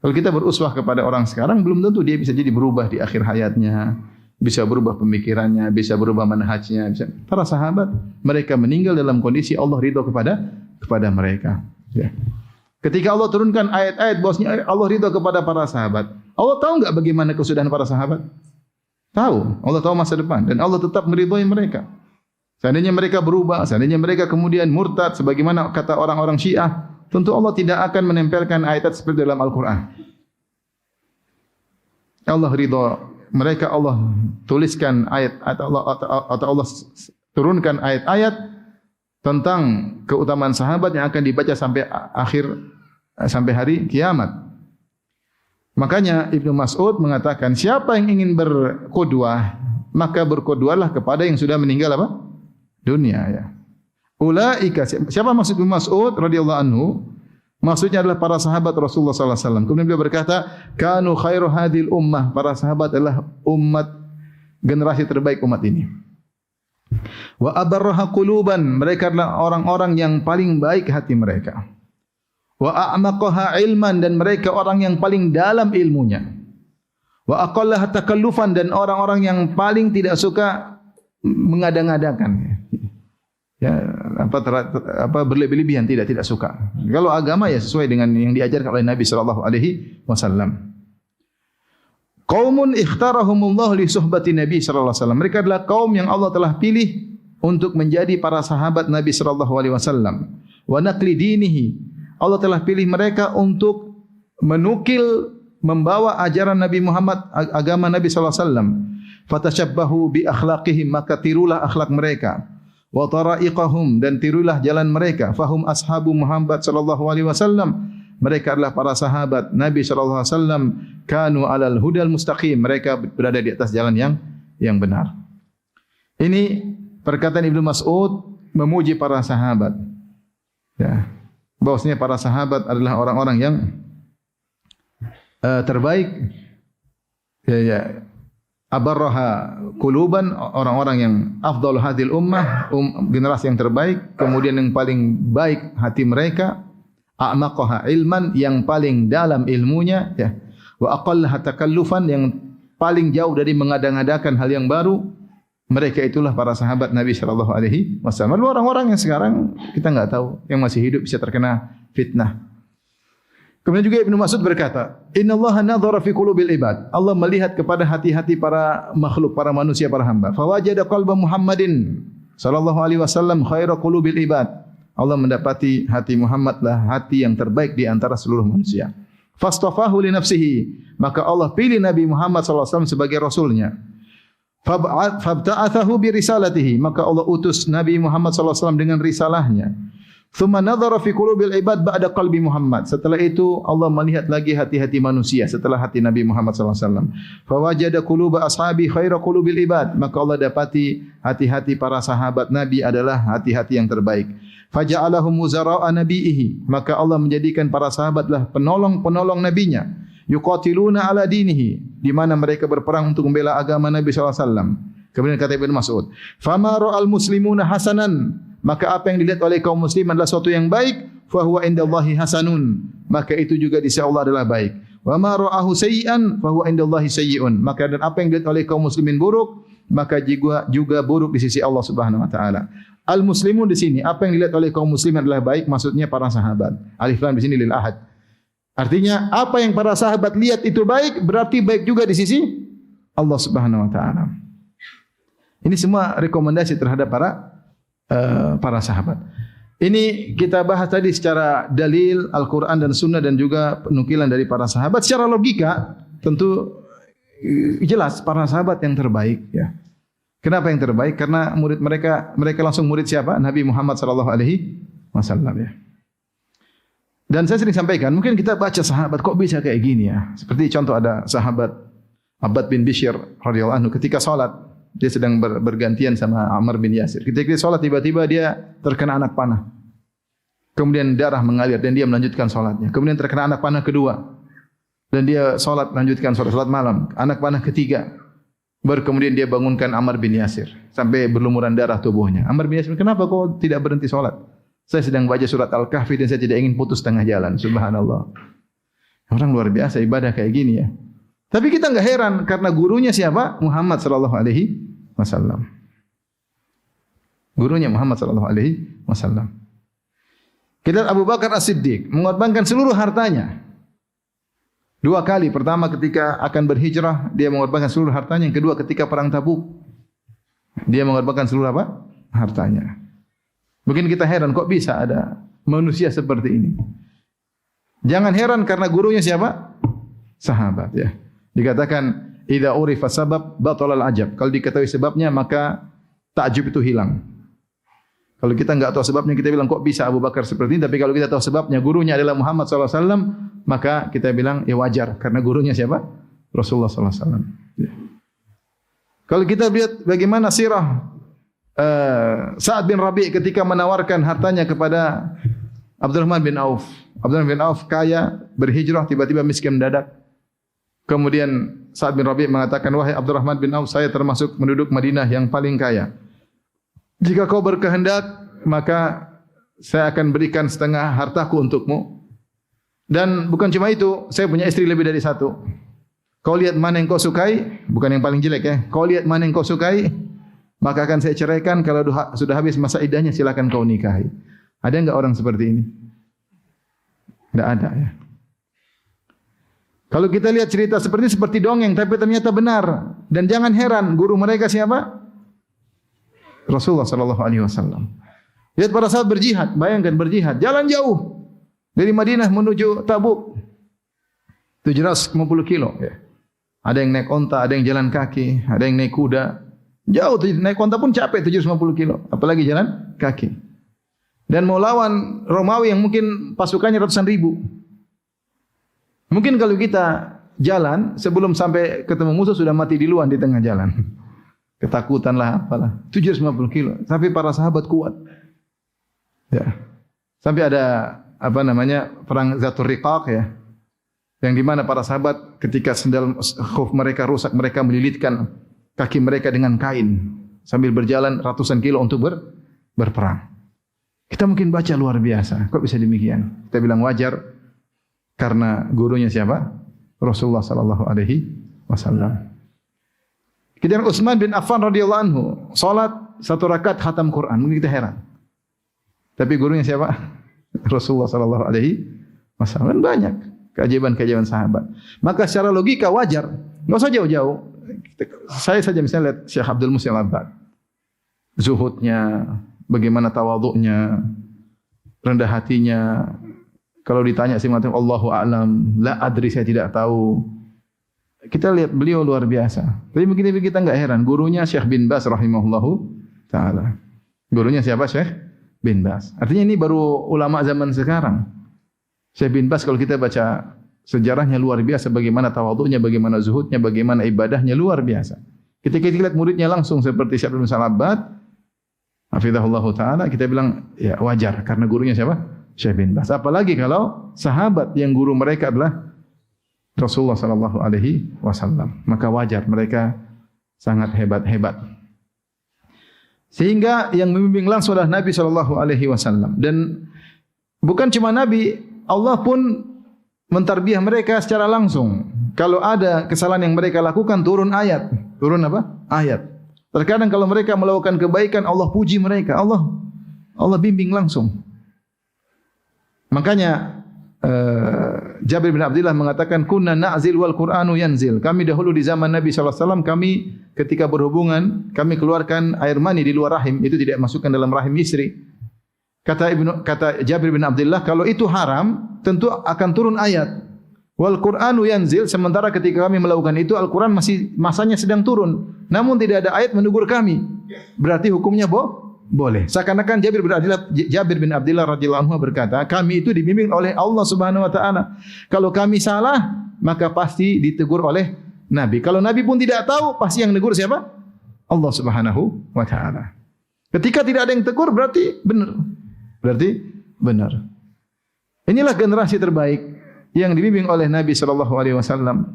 Kalau kita beruswah kepada orang sekarang, belum tentu dia bisa jadi berubah di akhir hayatnya, bisa berubah pemikirannya, bisa berubah manhajnya. Para sahabat, mereka meninggal dalam kondisi Allah ridha kepada mereka. Ya. Ketika Allah turunkan ayat-ayat bahwasanya Allah ridha kepada para sahabat, Allah tahu enggak bagaimana kesudahan para sahabat? Tahu. Allah tahu masa depan dan Allah tetap meridhai mereka. Seandainya mereka berubah, seandainya mereka kemudian murtad sebagaimana kata orang-orang Syiah, tentu Allah tidak akan menempelkan ayat seperti dalam Al-Quran. Allah ridha mereka, Allah tuliskan ayat atau Allah turunkan ayat-ayat tentang keutamaan sahabat yang akan dibaca sampai hari kiamat. Makanya Ibnu Mas'ud mengatakan, siapa yang ingin berqudwah, maka berqudwahlah kepada yang sudah meninggal apa? Dunia ya. Ulaika, siapa maksud Ibnu Mas'ud radhiyallahu anhu? Maksudnya adalah para sahabat Rasulullah sallallahu alaihi wasallam. Kemudian beliau berkata, kanu khairu hadhil ummah, para sahabat adalah umat generasi terbaik umat ini. Wa abarraha quluban, mereka adalah orang-orang yang paling baik hati mereka. Wa a'maqaha ilman, dan mereka orang yang paling dalam ilmunya. Wa aqallaha takallufan, dan orang-orang yang paling tidak suka mengada-ngadakan. Ya, berlebih-lebihan, tidak suka. Kalau agama ya sesuai dengan yang diajarkan oleh Nabi sallallahu alaihi wasallam. Qaumun ikhtarahumullah li suhbati Nabi sallallahu alaihi wasallam. Mereka adalah kaum yang Allah telah pilih untuk menjadi para sahabat Nabi sallallahu alaihi wasallam. Wa naqli dinihi. Allah telah pilih mereka untuk menukil, membawa ajaran Nabi Muhammad, agama Nabi sallallahu alaihi wasallam. Fatashabbahu bi akhlaqihim, maka tirulah akhlak mereka. Wa tara'iqahum, dan tirulah jalan mereka. Fahum ashabu Muhammad sallallahu alaihi wasallam. Mereka adalah para sahabat Nabi sallallahu alaihi wasallam. Kanu alal hudal mustaqim, mereka berada di atas jalan yang benar. Ini perkataan Ibnu Mas'ud memuji para sahabat. Ya. Bahwasanya para sahabat adalah orang-orang yang terbaik. Ya. Abarraha quluban, orang-orang yang afdal hadhil ummah, generasi yang terbaik, kemudian yang paling baik hati mereka, a'maqaha ilman, yang paling dalam ilmunya, ya, wa aqallaha takallufan, yang paling jauh dari mengada-ngadakan hal yang baru. Mereka itulah para sahabat Nabi sallallahu alaihi wasallam. Lalu orang-orang yang sekarang kita enggak tahu, yang masih hidup bisa terkena fitnah. Kemudian juga Ibnu Mas'ud berkata, "Innallaha nadhara fi qulubil ibad." Allah melihat kepada hati-hati para makhluk, para manusia, para hamba. Fa wajada qalba Muhammadin sallallahu alaihi wasallam khaira qulubil ibad. Allah mendapati hati Muhammadlah hati yang terbaik di antara seluruh manusia. Fastafahu li nafsihi, maka Allah pilih Nabi Muhammad sallallahu alaihi wasallam sebagai rasulnya. Fabta'athahu bi risalatihi, maka Allah utus Nabi Muhammad sallallahu alaihi wasallam dengan risalahnya. Thumma nadhara fi qulubil ibad ba'da qalbi Muhammad. Setelah itu Allah melihat lagi hati-hati manusia setelah hati Nabi Muhammad sallallahu alaihi wasallam. Fa wajada quluba ashabi khaira qulubil ibad, maka Allah dapati hati-hati para sahabat Nabi adalah hati-hati yang terbaik. Faja'alahum muzara'a nabiihi, maka Allah menjadikan para sahabatlah penolong-penolong nabinya. Yuqatiluna ala dinihi, di mana mereka berperang untuk membela agama Nabi sallallahu alaihi wasallam. Kemudian kata Ibnu Mas'ud, "Fama ra'al muslimuna hasanan", maka apa yang dilihat oleh kaum muslim adalah sesuatu yang baik, fa huwa indallahi hasanun, maka itu juga di sisi Allah adalah baik. Wa ma ra'ahu sayyi'an fa huwa indallahi sayyi'un, maka dan apa yang dilihat oleh kaum muslimin buruk, maka juga buruk di sisi Allah Subhanahu wa taala. Al muslimun di sini, apa yang dilihat oleh kaum muslimin adalah baik, maksudnya para sahabat. Alif lam di sini lil ahad. Artinya apa yang para sahabat lihat itu baik, berarti baik juga di sisi Allah Subhanahu wa taala. Ini semua rekomendasi terhadap para sahabat. Ini kita bahas tadi secara dalil Al-Quran dan Sunnah dan juga penukilan dari para sahabat. Secara logika tentu jelas para sahabat yang terbaik. Ya. Kenapa yang terbaik? Karena murid mereka langsung murid siapa? Nabi Muhammad sallallahu alaihi wasallam ya. Dan saya sering sampaikan, mungkin kita baca sahabat kok bisa kayak gini ya. Seperti contoh ada sahabat Abbad bin Bishr radhiyallahu anhu ketika salat dia sedang bergantian sama Ammar bin Yasir. Ketika dia salat tiba-tiba dia terkena anak panah. Kemudian darah mengalir dan dia melanjutkan salatnya. Kemudian terkena anak panah kedua. Dan dia salat lanjutkan salat malam. Anak panah ketiga. Baru kemudian dia bangunkan Ammar bin Yasir sampai berlumuran darah tubuhnya. Ammar bin Yasir, kenapa kau tidak berhenti salat? Saya sedang baca surat Al-Kahfi dan saya tidak ingin putus tengah jalan. Subhanallah. Orang luar biasa ibadah kayak gini ya. Tapi kita enggak heran karena gurunya siapa? Muhammad sallallahu alaihi wasallam. Gurunya Muhammad sallallahu alaihi wasallam. Kita Abu Bakar As-Siddiq mengorbankan seluruh hartanya. 2 kali. Pertama ketika akan berhijrah dia mengorbankan seluruh hartanya. Yang kedua ketika perang Tabuk dia mengorbankan seluruh apa? Hartanya. Mungkin kita heran kok bisa ada manusia seperti ini. Jangan heran karena gurunya siapa? Sahabat ya. Dikatakan idza urifa sabab batala al-ajab. Kalau diketahui sebabnya maka takjub itu hilang. Kalau kita enggak tahu sebabnya kita bilang kok bisa Abu Bakar seperti ini, tapi kalau kita tahu sebabnya gurunya adalah Muhammad sallallahu alaihi wasallam, maka kita bilang ya wajar karena gurunya siapa? Rasulullah sallallahu alaihi wasallam. Ya. Kalau kita lihat bagaimana sirah Sa'ad bin Rabi' ketika menawarkan hartanya kepada Abdurrahman bin Auf. Abdurrahman bin Auf kaya, berhijrah, tiba-tiba miskin mendadak. Kemudian Sa'ad bin Rabi' mengatakan, wahai Abdurrahman bin Auf, saya termasuk penduduk Madinah yang paling kaya. Jika kau berkehendak, maka saya akan berikan setengah hartaku untukmu. Dan bukan cuma itu, saya punya istri lebih dari 1. Kau lihat mana yang kau sukai, bukan yang paling jelek ya. Kau lihat mana yang kau sukai, maka akan saya ceraikan. Kalau sudah habis masa iddahnya silakan kau nikahi. Ada enggak orang seperti ini? Tidak ada ya. Kalau kita lihat cerita seperti dongeng tapi ternyata benar. Dan jangan heran guru mereka siapa? Rasulullah sallallahu alaihi wasallam. Lihat para sahabat berjihad, bayangkan berjihad, jalan jauh dari Madinah menuju Tabuk. 750 kilo ya. Ada yang naik onta, ada yang jalan kaki, ada yang naik kuda. Jauh, naik onta pun capek 750 kilo. Apalagi jalan kaki. Dan mau lawan Romawi yang mungkin pasukannya ratusan ribu. Mungkin kalau kita jalan, sebelum sampai ketemu musuh sudah mati duluan di tengah jalan. Ketakutan lah, apalah. 750 kilo. Tapi para sahabat kuat. Ya. Sampai ada, perang Zatul Riqaq ya. Yang di mana para sahabat ketika sendal khuf mereka rusak, mereka melilitkan kaki mereka dengan kain sambil berjalan ratusan kilo untuk berperang. Kita mungkin baca luar biasa. Kok bisa demikian? Kita bilang wajar karena gurunya siapa? Rasulullah sallallahu alaihi wasallam. Kemudian Utsman bin Affan radhiyallahu anhu salat 1 rakaat khatam Quran. Mungkin kita heran. Tapi gurunya siapa? Rasulullah sallallahu alaihi wasallam. Banyak keajaiban-keajaiban sahabat. Maka secara logika wajar. Enggak usah jauh-jauh. Saya saja misalnya lihat Syekh Abdul Muhsin Al-Abbad. Zuhudnya, bagaimana tawadhu'nya, rendah hatinya. Kalau ditanya sih mengatakan Allahu a'lam, la adri, saya tidak tahu. Kita lihat beliau luar biasa. Tapi mungkin kita enggak heran, gurunya Syekh bin Baz rahimahullahu taala. Gurunya siapa? Syekh bin Baz. Artinya ini baru ulama zaman sekarang. Syekh bin Baz kalau kita baca sejarahnya luar biasa, bagaimana tawadhu'nya, bagaimana zuhudnya, bagaimana ibadahnya luar biasa. Ketika kita lihat muridnya langsung seperti Syekh bin Al-Abbad, hafizahullah taala, kita bilang ya wajar karena gurunya siapa? Syekh bin Baz. Apalagi kalau sahabat yang guru mereka adalah Rasulullah sallallahu alaihi wasallam, maka wajar mereka sangat hebat-hebat. Sehingga yang membimbing langsung adalah Nabi sallallahu alaihi wasallam, dan bukan cuma Nabi, Allah pun mentarbiyah mereka secara langsung. Kalau ada kesalahan yang mereka lakukan, turun ayat. Turun apa? Ayat. Terkadang kalau mereka melakukan kebaikan, Allah puji mereka. Allah bimbing langsung. Makanya Jabir bin Abdullah mengatakan, kunna na'zil wal Qur'anu yanzil. Kami dahulu di zaman Nabi sallallahu alaihi wasallam, kami ketika berhubungan, kami keluarkan air mani di luar rahim, itu tidak masukkan dalam rahim istri. Kata Jabir bin Abdullah, kalau itu haram, tentu akan turun ayat. Wal Qur'anu yanzil, sementara ketika kami melakukan itu Al-Qur'an masih masanya sedang turun. Namun tidak ada ayat menegur kami. Berarti hukumnya boleh. Seakan-akan Jabir bin Abdullah radhiyallahu anhu berkata, kami itu dibimbing oleh Allah Subhanahu wa taala. Kalau kami salah, maka pasti ditegur oleh Nabi. Kalau Nabi pun tidak tahu, pasti yang negur siapa? Allah Subhanahu wa taala. Ketika tidak ada yang tegur, berarti benar. Berarti benar. Inilah generasi terbaik yang dibimbing oleh Nabi sallallahu alaihi wasallam,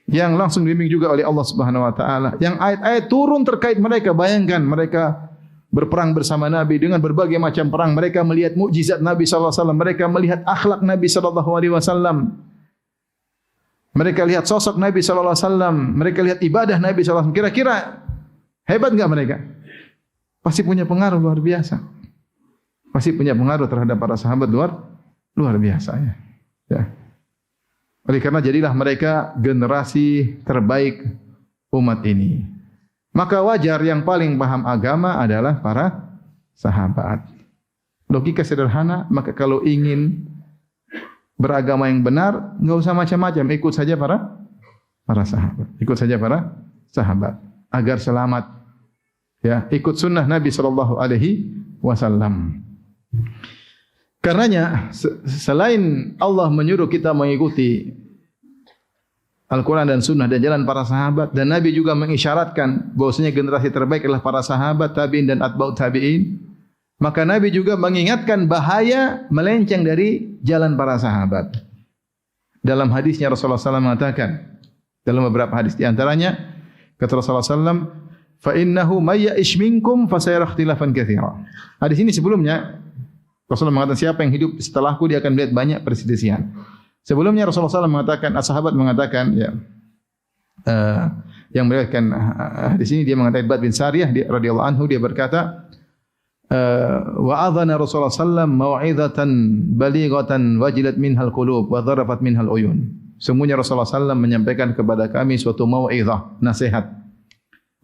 yang langsung dibimbing juga oleh Allah Subhanahu wa taala, yang ayat-ayat turun terkait mereka. Bayangkan mereka berperang bersama Nabi dengan berbagai macam perang, mereka melihat mukjizat Nabi sallallahu alaihi wasallam, mereka melihat akhlak Nabi sallallahu alaihi wasallam. Mereka lihat sosok Nabi sallallahu alaihi wasallam, mereka lihat ibadah Nabi sallallahu alaihi wasallam. Kira-kira hebat enggak mereka? Pasti punya pengaruh luar biasa. Pasti punya pengaruh terhadap para sahabat luar biasa ya. Ya. Oleh karena jadilah mereka generasi terbaik umat ini. Maka wajar yang paling paham agama adalah para sahabat. Logika sederhana, maka kalau ingin beragama yang benar, enggak usah macam-macam, ikut saja para sahabat. Ikut saja para sahabat agar selamat. Ya, ikut sunnah Nabi sallallahu alaihi wasallam. Karenanya selain Allah menyuruh kita mengikuti Al-Quran dan Sunnah dan jalan para sahabat, dan Nabi juga mengisyaratkan bahwasanya generasi terbaik adalah para sahabat, tabi'in dan atba'ut tabi'in, maka Nabi juga mengingatkan bahaya melenceng dari jalan para sahabat. Dalam hadisnya Rasulullah SAW mengatakan, dalam beberapa hadis di antaranya kata Rasulullah SAW, fa innahu may ya'ish minkum fasayara ikhtilafan katsira. Hadis ini sebelumnya Rasulullah mengatakan siapa yang hidup setelahku dia akan melihat banyak perselisihan. Sebelumnya Rasulullah SAW mengatakan, sahabat mengatakan, ya, yang meriwayatkan di sini dia mengatakan Ibad bin Sariyah radhiyallahu anhu, dia berkata, wa adhana Rasulullah SAW mau'izatan balighatan wajilat minhal qulub wa dharafat minhal uyun. Sungguhnya Rasulullah SAW menyampaikan kepada kami suatu mau'izah, nasihat,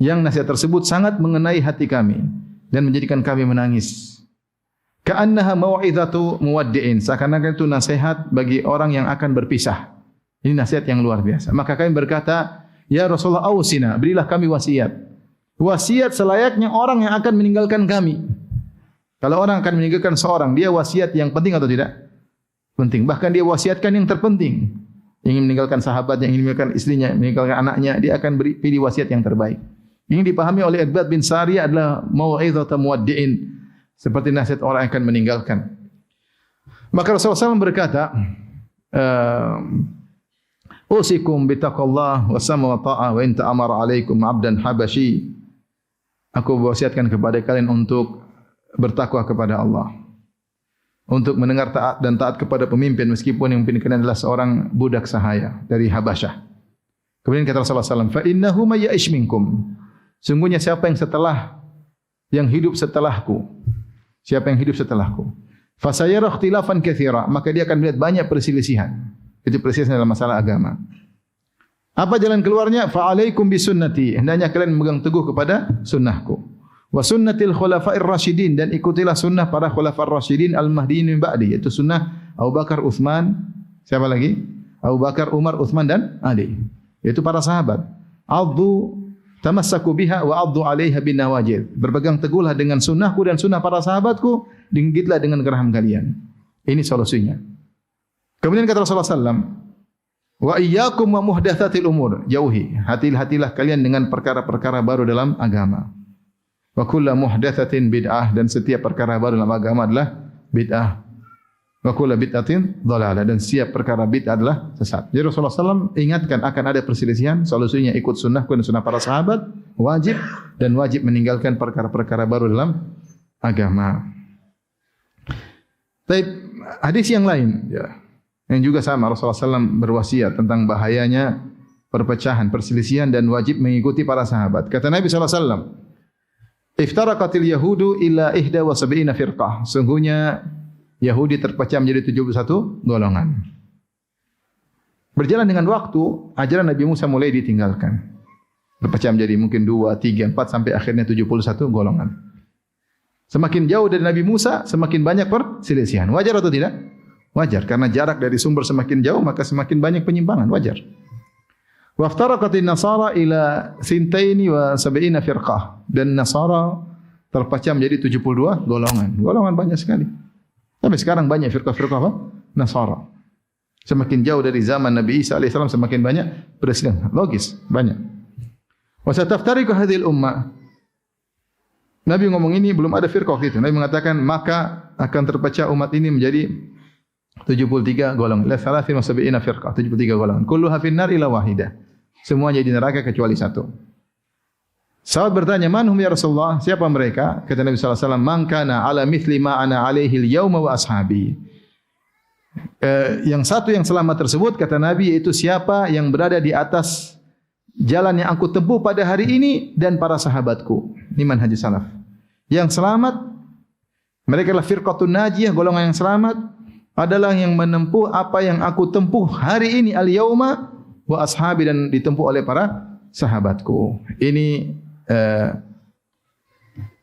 yang nasihat tersebut sangat mengenai hati kami dan menjadikan kami menangis. Ka'annaha mau'izatu muwaddi'in, seakan-akan itu nasihat bagi orang yang akan berpisah. Ini nasihat yang luar biasa. Maka kami berkata, ya Rasulullah ausina, berilah kami wasiat. Wasiat selayaknya orang yang akan meninggalkan kami. Kalau orang akan meninggalkan seorang, dia wasiat yang penting atau tidak? Penting. Bahkan dia wasiatkan yang terpenting. Ingin meninggalkan sahabatnya, ingin meninggalkan istrinya, meninggalkan anaknya, dia akan pilih wasiat yang terbaik. Ini dipahami oleh Ibad bin Sariyah adalah mau'izatu muwaddi'in, seperti nasihat orang yang akan meninggalkan. Maka Rasulullah SAW berkata, usikum bitaqallah wa sama wa ta'a wa in ta'amara alaikum abdan habashi. Aku wasiatkan kepada kalian untuk bertakwa kepada Allah, untuk mendengar taat dan taat kepada pemimpin meskipun yang memimpin kalian adalah seorang budak sahaya dari Habasyah. Kemudian kata Rasulullah SAW, fa innahu may ya'ish minkum. Sungguhnya siapa yang hidup setelahku, siapa yang hidup setelahku, fasayara ikhtilafan katsira, maka dia akan melihat banyak perselisihan. Itu perselisihan dalam masalah agama. Apa jalan keluarnya? Fa alaikum bisunnati, hendaknya kalian memegang teguh kepada sunnahku. Wa sunnatil khulafa'ir rasyidin, dan ikutilah sunnah para khulafa'ir rasyidin al-mahdiyyin min ba'di, yaitu sunnah Abu Bakar, Utsman, siapa lagi? Abu Bakar, Umar, Utsman dan Ali. Yaitu para sahabat. Addu tamassaku biha wa addu 'alaiha bin nawajid. Berpegang teguhlah dengan sunnahku dan sunnah para sahabatku, digigitlah dengan geraham kalian. Ini solusinya. Kemudian kata Rasulullah SAW, wa iyyakum wa muhdatsatil umur. Jauhi, hati-hatilah kalian dengan perkara-perkara baru dalam agama. Wa kullu muhdatsatin bid'ah, dan setiap perkara baru dalam agama adalah bid'ah. Wa kullu bid'atin dhalalah, dan setiap perkara bid'ah adalah sesat. Jadi Rasulullah SAW ingatkan akan ada perselisihan, solusinya ikut sunnahku dan sunnah para sahabat, wajib, dan wajib meninggalkan perkara-perkara baru dalam agama. Tapi hadis yang lain, ya, yang juga sama, Rasulullah SAW berwasiat tentang bahayanya perpecahan, perselisihan, dan wajib mengikuti para sahabat. Kata Nabi SAW, iftaraqatil yahudu ila 71 firqah. Sungguhnya Yahudi terpecah menjadi 71 golongan. Berjalan dengan waktu, ajaran Nabi Musa mulai ditinggalkan. Berpecah menjadi mungkin 2, 3, 4 sampai akhirnya 71 golongan. Semakin jauh dari Nabi Musa, semakin banyak perselisihan. Wajar atau tidak? Wajar karena jarak dari sumber semakin jauh maka semakin banyak penyimpangan, wajar. Waftaraqatin nasara ila sintaini wa sab'ina firqah, dan Nasara terpecah menjadi 72 golongan. Golongan banyak sekali. Tapi sekarang banyak firqah-firqah apa? Nasara. Semakin jauh dari zaman Nabi Isa alaihissalam semakin banyak presiden. Logis, banyak. Wa sataftariqu hadhil ummah. Nabi ngomong ini belum ada firqah itu. Nabi mengatakan maka akan terpecah umat ini menjadi 73 golongan. La salasin wa sab'ina firqah, 73 golongan. Kulluha finnar ila wahidah. Semuanya di neraka kecuali satu. Sahabat bertanya, "Man hum ya Rasulullah?" Siapa mereka? Kata Nabi sallallahu alaihi wasallam, "Man kana ala mithli ma ana alaihi al-yauma wa ashabi." Yang satu yang selamat tersebut kata Nabi yaitu siapa yang berada di atas jalan yang aku tempuh pada hari ini dan para sahabatku. Ini manhaj salaf. Yang selamat mereka adalah firqatun najiyah, golongan yang selamat adalah yang menempuh apa yang aku tempuh hari ini al-yauma wa ashabi, dan ditempuh oleh para sahabatku. Ini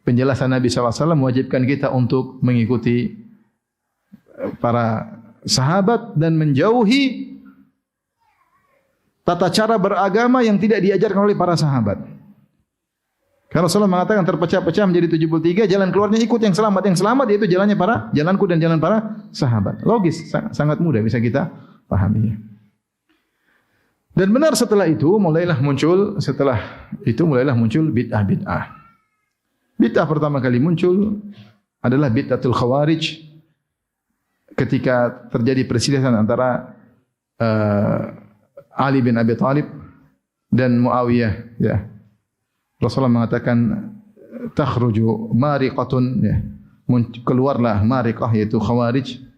penjelasan Nabi SAW mewajibkan kita untuk mengikuti para sahabat dan menjauhi tata cara beragama yang tidak diajarkan oleh para sahabat. Karena Rasulullah mengatakan terpecah-pecah menjadi 73, jalan keluarnya ikut yang selamat. Yang selamat yaitu jalannya jalanku dan jalan para sahabat. Logis, sangat mudah bisa kita pahami. Dan benar setelah itu mulailah muncul bid'ah-bid'ah. Bid'ah pertama kali muncul adalah bid'atul khawarij ketika terjadi perselisihan antara Ali bin Abi Thalib dan Muawiyah, ya. Rasulullah mengatakan takhruju mariqatun, ya. Keluarlah mariqah yaitu khawarij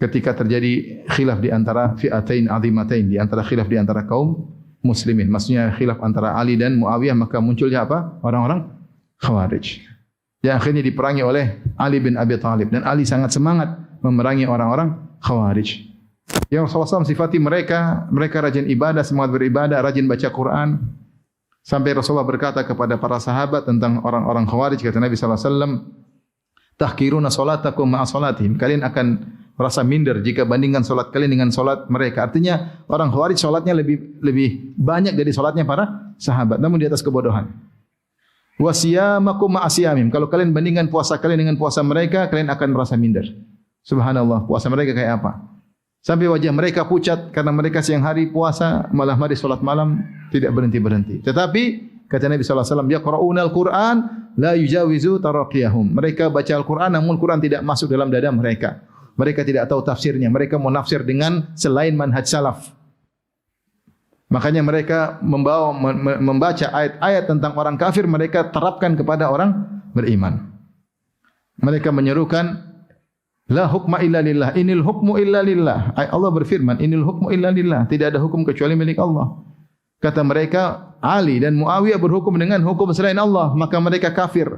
ketika terjadi khilaf di antara fi'atain azimatain, di antara khilaf di antara kaum muslimin. Maksudnya khilaf antara Ali dan Muawiyah, maka munculnya apa? Orang-orang khawarij. Yang akhirnya diperangi oleh Ali bin Abi Thalib, dan Ali sangat semangat memerangi orang-orang khawarij. Yang Rasulullah SAW sifati mereka rajin ibadah, semangat beribadah, rajin baca Quran. Sampai Rasulullah berkata kepada para sahabat tentang orang-orang khawarij, kata Nabi SAW, tahkiruna salatakum ma'a salatihim. Kalian akan merasa minder jika bandingkan solat kalian dengan solat mereka. Artinya orang khawarij solatnya lebih banyak dari solatnya para sahabat, namun di atas kebodohan. Wasiyamakum ma'asiyamim. Kalau kalian bandingkan puasa kalian dengan puasa mereka, kalian akan merasa minder. Subhanallah, puasa mereka kayak apa? Sampai wajah mereka pucat karena mereka siang hari puasa, malam hari solat malam tidak berhenti-berhenti. Tetapi kata Nabi sallallahu alaihi wasallam, yaqra'una al-Qur'an la yujawizu taraqiyahum. Mereka baca Al-Qur'an namun Quran tidak masuk dalam dada mereka. Mereka tidak tahu tafsirnya. Mereka mau nafsir dengan selain manhaj salaf. Makanya mereka membaca ayat-ayat tentang orang kafir, mereka terapkan kepada orang beriman. Mereka menyerukan la hukma illa lillah, inil hukmu illa lillah. Allah berfirman, inil hukmu illa lillah. Tidak ada hukum kecuali milik Allah. Kata mereka, Ali dan Muawiyah berhukum dengan hukum selain Allah, maka mereka kafir.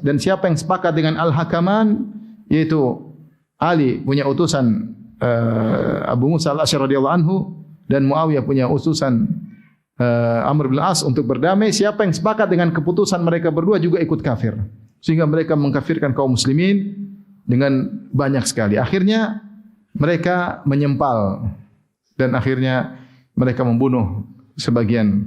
Dan siapa yang sepakat dengan al-hakaman, yaitu Ali punya utusan Abu Musa al-Asy'ari radhiyallahu anhu, dan Muawiyah punya utusan Amr bin As untuk berdamai. Siapa yang sepakat dengan keputusan mereka berdua juga ikut kafir. Sehingga mereka mengkafirkan kaum muslimin dengan banyak sekali. Akhirnya mereka menyempal dan akhirnya mereka membunuh sebagian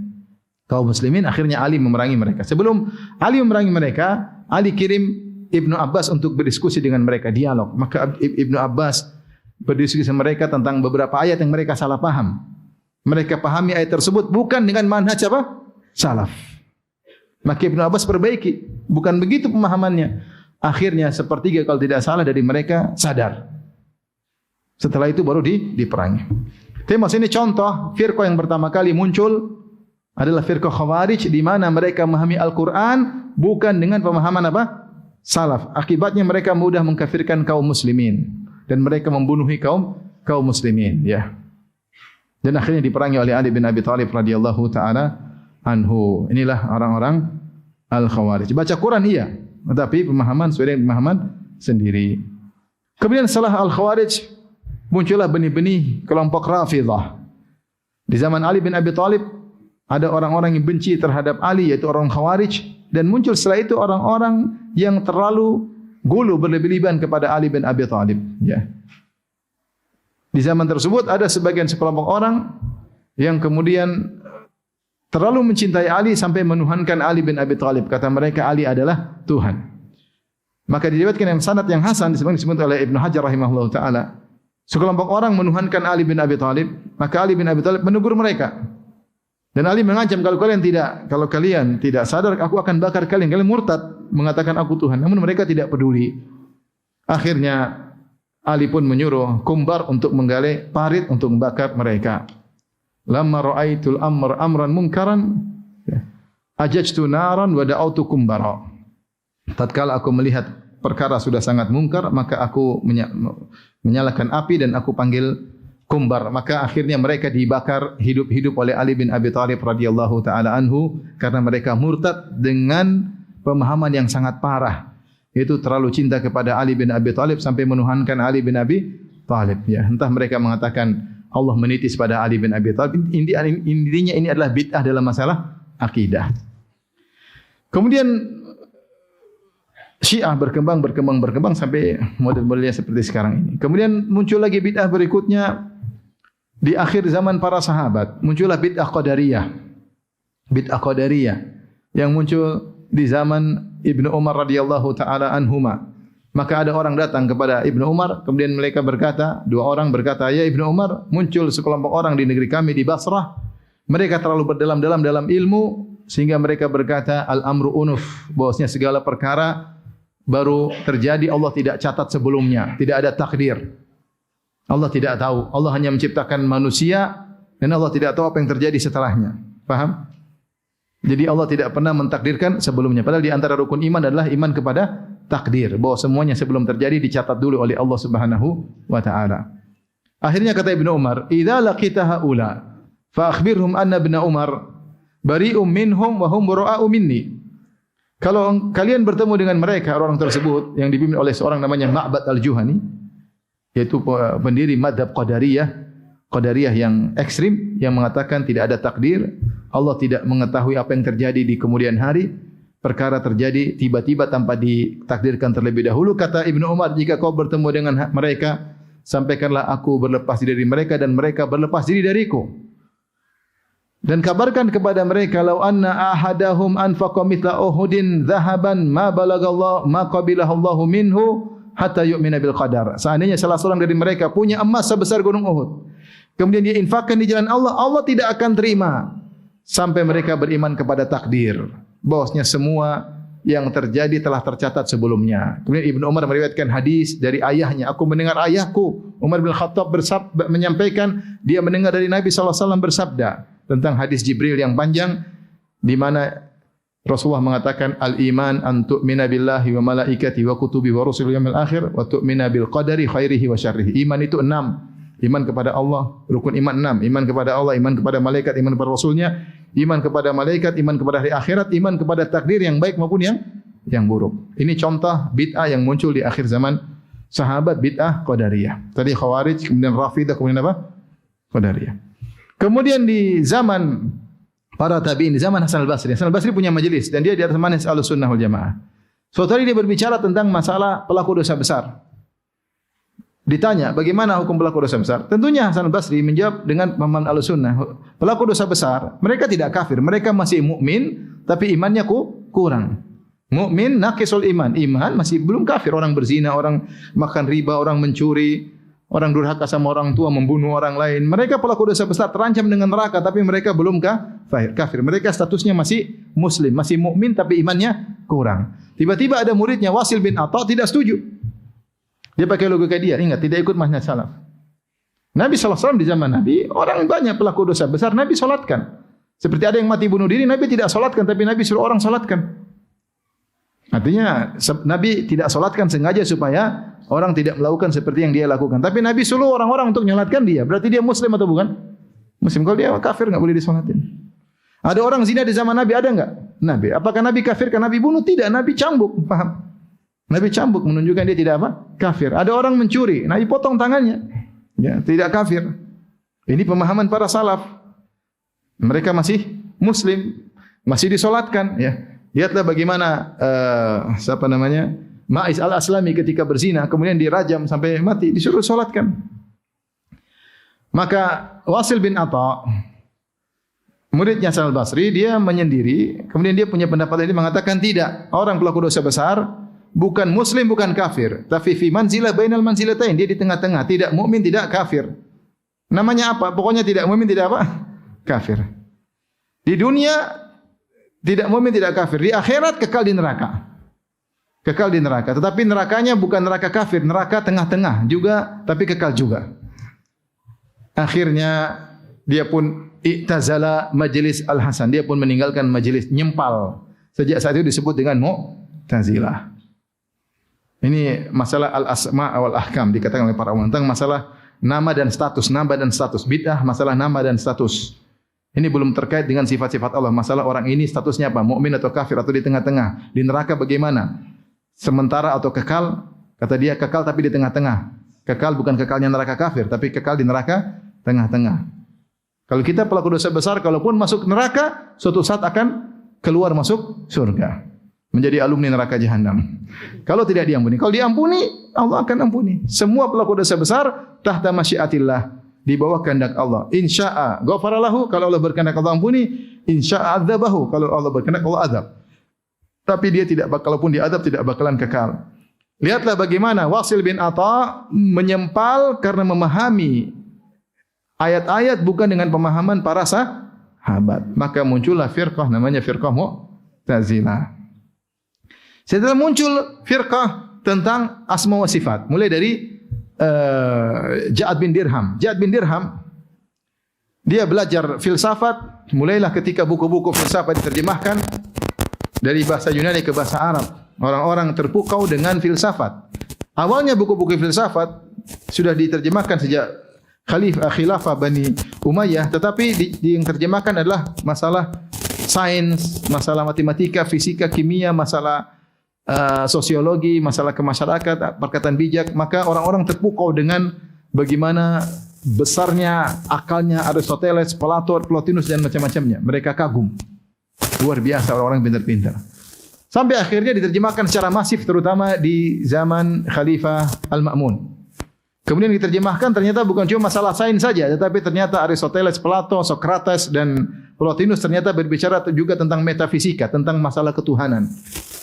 kaum muslimin. Akhirnya Ali memerangi mereka. Sebelum Ali memerangi mereka, Ali kirim Ibnu Abbas untuk berdiskusi dengan mereka, dialog. Maka Ibnu Abbas berdiskusi dengan mereka tentang beberapa ayat yang mereka salah paham. Mereka pahami ayat tersebut bukan dengan manhaj apa? Salaf. Maka Ibnu Abbas perbaiki. Bukan begitu pemahamannya. Akhirnya sepertiga kalau tidak salah dari mereka sadar. Setelah itu baru diperangi. Tema sini contoh firqah yang pertama kali muncul adalah firqah Khawarij, di mana mereka memahami Al-Quran bukan dengan pemahaman apa? Salaf. Akibatnya mereka mudah mengkafirkan kaum muslimin dan mereka membunuhi kaum muslimin, ya. Dan akhirnya diperangi oleh Ali bin Abi Thalib radhiyallahu taala anhu. Inilah orang-orang Al-Khawarij. Baca Quran iya, tetapi pemahaman sesuai dengan pemahaman sendiri. Kemudian setelah Al-Khawarij muncullah benih-benih kelompok Rafidhah. Di zaman Ali bin Abi Thalib ada orang-orang yang benci terhadap Ali, yaitu orang Khawarij, dan muncul setelah itu orang-orang yang terlalu gulu berlebih-lebihan kepada Ali bin Abi Thalib. Ya. Di zaman tersebut ada sebagian sekelompok orang yang kemudian terlalu mencintai Ali sampai menuhankan Ali bin Abi Thalib. Kata mereka Ali adalah Tuhan. Maka diriwayatkan yang sanad yang hasan disebut oleh Ibnu Hajar rahimahullah taala. Sekelompok orang menuhankan Ali bin Abi Thalib, maka Ali bin Abi Thalib menegur mereka. Dan Ali mengancam kalau kalian tidak sadar aku akan bakar kalian. Kalian murtad mengatakan aku Tuhan. Namun mereka tidak peduli. Akhirnya Ali pun menyuruh Kumbar untuk menggali parit untuk membakar mereka. Lamma ra'aitul amran munkaran ajajtu naran wa da'autu Kumbara. Tatkala aku melihat perkara sudah sangat mungkar, maka aku menyalakan api dan aku panggil Kumbar. Maka akhirnya mereka dibakar hidup-hidup oleh Ali bin Abi Thalib radhiyallahu taala anhu karena mereka murtad dengan pemahaman yang sangat parah. Itu terlalu cinta kepada Ali bin Abi Thalib sampai menuhankan Ali bin Abi Thalib. Ya, entah mereka mengatakan Allah menitis pada Ali bin Abi Thalib. Intinya ini adalah bid'ah dalam masalah akidah. Kemudian Syiah berkembang sampai model-modelnya seperti sekarang ini. Kemudian muncul lagi bid'ah berikutnya di akhir zaman para sahabat. Muncullah bid'ah Qadariyah. Bid'ah Qadariyah yang muncul di zaman Ibnu Umar radhiyallahu taala anhuma. Maka ada orang datang kepada Ibnu Umar, kemudian mereka berkata, dua orang berkata, "Ya Ibnu Umar, muncul sekelompok orang di negeri kami di Basrah. Mereka terlalu berdalam-dalam dalam ilmu sehingga mereka berkata al-amru unuf, bahwasanya segala perkara baru terjadi, Allah tidak catat sebelumnya, tidak ada takdir. Allah tidak tahu, Allah hanya menciptakan manusia dan Allah tidak tahu apa yang terjadi setelahnya." Paham? Jadi Allah tidak pernah mentakdirkan sebelumnya. Padahal di antara rukun iman adalah iman kepada takdir, bahwa semuanya sebelum terjadi dicatat dulu oleh Allah Subhanahu wa taala. Akhirnya kata Ibnu Umar, "Idza laqita haula fa akhbirhum anna Ibnu Umar bari'um minhum wa hum bura'u minni." Kalau kalian bertemu dengan mereka, orang tersebut yang dipimpin oleh seorang namanya Ma'bad al-Juhani, yaitu pendiri madhab Qadariyah yang ekstrim, yang mengatakan tidak ada takdir, Allah tidak mengetahui apa yang terjadi di kemudian hari, perkara terjadi tiba-tiba tanpa ditakdirkan terlebih dahulu. Kata Ibnu Umar, jika kau bertemu dengan mereka, sampaikanlah aku berlepas diri dari mereka dan mereka berlepas diri dariku. Dan kabarkan kepada mereka, "Lau anna ahadahum anfaqa mithla Uhudin dhahaban ma balagallahu ma qabilahu Allahu minhu hatta yu'mina bil qadar." Seandainya salah seorang dari mereka punya emas sebesar gunung Uhud, kemudian dia infakkan di jalan Allah, Allah tidak akan terima sampai mereka beriman kepada takdir, bahwasanya semua yang terjadi telah tercatat sebelumnya. Kemudian Ibnu Umar meriwayatkan hadis dari ayahnya, aku mendengar ayahku Umar bin Khattab menyampaikan, dia mendengar dari Nabi sallallahu alaihi wasallam bersabda tentang hadis Jibril yang panjang, di mana Rasulullah mengatakan al-iman an tu'mina billahi wa malaikatihi wa kutubihi wa rusulihi wal akhir wa tu'mina bil qadari khairihi wa syarrihi. Iman itu 6. Iman kepada Allah, rukun iman 6. Iman kepada Allah, iman kepada malaikat, iman kepada Rasulnya, iman kepada malaikat, iman kepada hari akhirat, iman kepada takdir yang baik maupun yang buruk. Ini contoh bid'ah yang muncul di akhir zaman sahabat, bid'ah Qadariyah. Tadi Khawarij, kemudian Rafidah, kemudian apa? Qadariyah. Kemudian di zaman para tabi'in, di zaman Hasan al-Basri. Hasan al-Basri punya majelis dan dia di atas manhaj Ahlussunnah wal Jamaah. Suatu hari dia berbicara tentang masalah pelaku dosa besar. Ditanya, bagaimana hukum pelaku dosa besar? Tentunya Hasan al-Basri menjawab dengan pemahaman Ahlussunnah. Pelaku dosa besar, mereka tidak kafir, mereka masih mukmin, tapi imannya kurang. Mukmin naqisul iman, iman masih belum kafir. Orang berzina, orang makan riba, orang mencuri, orang durhaka sama orang tua, membunuh orang lain. Mereka pelaku dosa besar, terancam dengan neraka, tapi mereka belum kafir. Mereka statusnya masih muslim, masih mukmin, tapi imannya kurang. Tiba-tiba ada muridnya Wasil bin Atha tidak setuju. Dia pakai logika dia, ingat, tidak ikut manhaj salaf. Nabi SAW di zaman Nabi, orang banyak pelaku dosa besar, Nabi solatkan. Seperti ada yang mati bunuh diri, Nabi tidak solatkan, tapi Nabi suruh orang solatkan. Artinya, Nabi tidak solatkan sengaja supaya orang tidak melakukan seperti yang dia lakukan. Tapi Nabi suruh orang-orang untuk nyolatkan dia. Berarti dia muslim atau bukan? Muslim. Kalau dia kafir, enggak boleh disolatin. Ada orang zina di zaman Nabi, ada enggak? Nabi. Apakah Nabi kafir karena Nabi bunuh? Tidak, Nabi cambuk. Paham? Nabi cambuk menunjukkan dia tidak apa? Kafir. Ada orang mencuri, Nabi potong tangannya. Ya, tidak kafir. Ini pemahaman para salaf. Mereka masih muslim, masih disolatkan. Ya, lihatlah bagaimana Ma'is al-Aslami ketika berzina, kemudian dirajam sampai mati, disuruh solatkan. Maka Wasil bin Atha, muridnya Hasan al-Basri, dia menyendiri, kemudian dia punya pendapat ini mengatakan tidak, orang pelaku dosa besar bukan muslim, bukan kafir, tapi fi manzilah bainal manzilatain, dia di tengah-tengah, tidak mukmin, tidak kafir. Namanya apa? Pokoknya tidak mukmin, tidak apa? Kafir. Di dunia tidak mukmin, tidak kafir. Di akhirat kekal di neraka. Kekal di neraka. Tetapi nerakanya bukan neraka kafir, neraka tengah-tengah juga, tapi kekal juga. Akhirnya dia pun i'tazala majlis Al-Hasan. Dia pun meninggalkan majlis, nyempal. Sejak saat itu disebut dengan Mu'tazilah. Ini masalah al-asma' wal ahkam, dikatakan oleh para ulama tentang masalah nama dan status, bid'ah, masalah nama dan status. Ini belum terkait dengan sifat-sifat Allah. Masalah orang ini statusnya apa? Mukmin atau kafir atau di tengah-tengah? Di neraka bagaimana? Sementara atau kekal? Kata dia kekal tapi di tengah-tengah. Kekal bukan kekalnya neraka kafir, tapi kekal di neraka tengah-tengah. Kalau kita pelaku dosa besar, kalaupun masuk neraka, suatu saat akan keluar masuk surga. Menjadi alumni neraka jahanam. Kalau tidak diampuni. Kalau diampuni, Allah akan ampuni. Semua pelaku dosa besar, tahta masyiatillah. Di bawah kehendak Allah. Insya'a ghafara lahu, kalau Allah berkehendak Allah ampuni. Insya'a adzabahu, kalau Allah berkehendak Allah azab. Tapi dia tidak bakal, kalaupun diazab tidak bakalan kekal. Lihatlah bagaimana Wasil bin Atha menyempal karena memahami ayat-ayat bukan dengan pemahaman para sahabat. Maka muncullah firqah namanya firqah Mu'tazilah. Setelah muncul firqah tentang asma wa sifat, mulai dari Ja'ad bin Dirham. Ja'ad bin Dirham dia belajar filsafat, mulailah ketika buku-buku filsafat diterjemahkan dari bahasa Yunani ke bahasa Arab. Orang-orang terpukau dengan filsafat. Awalnya buku-buku filsafat sudah diterjemahkan sejak Khilafah Bani Umayyah, tetapi yang terjemahkan adalah masalah sains, masalah matematika, fisika, kimia, masalah sosiologi, masalah kemasyarakatan, perkataan bijak. Maka orang-orang terpukau dengan bagaimana besarnya akalnya Aristoteles, Plato, Plotinus dan macam-macamnya. Mereka kagum. Luar biasa orang-orang pintar-pintar. Sampai akhirnya diterjemahkan secara masif terutama di zaman Khalifah Al-Ma'mun. Kemudian diterjemahkan ternyata bukan cuma masalah sains saja, tetapi ternyata Aristoteles, Plato, Socrates dan Plotinus ternyata berbicara juga tentang metafisika, tentang masalah ketuhanan.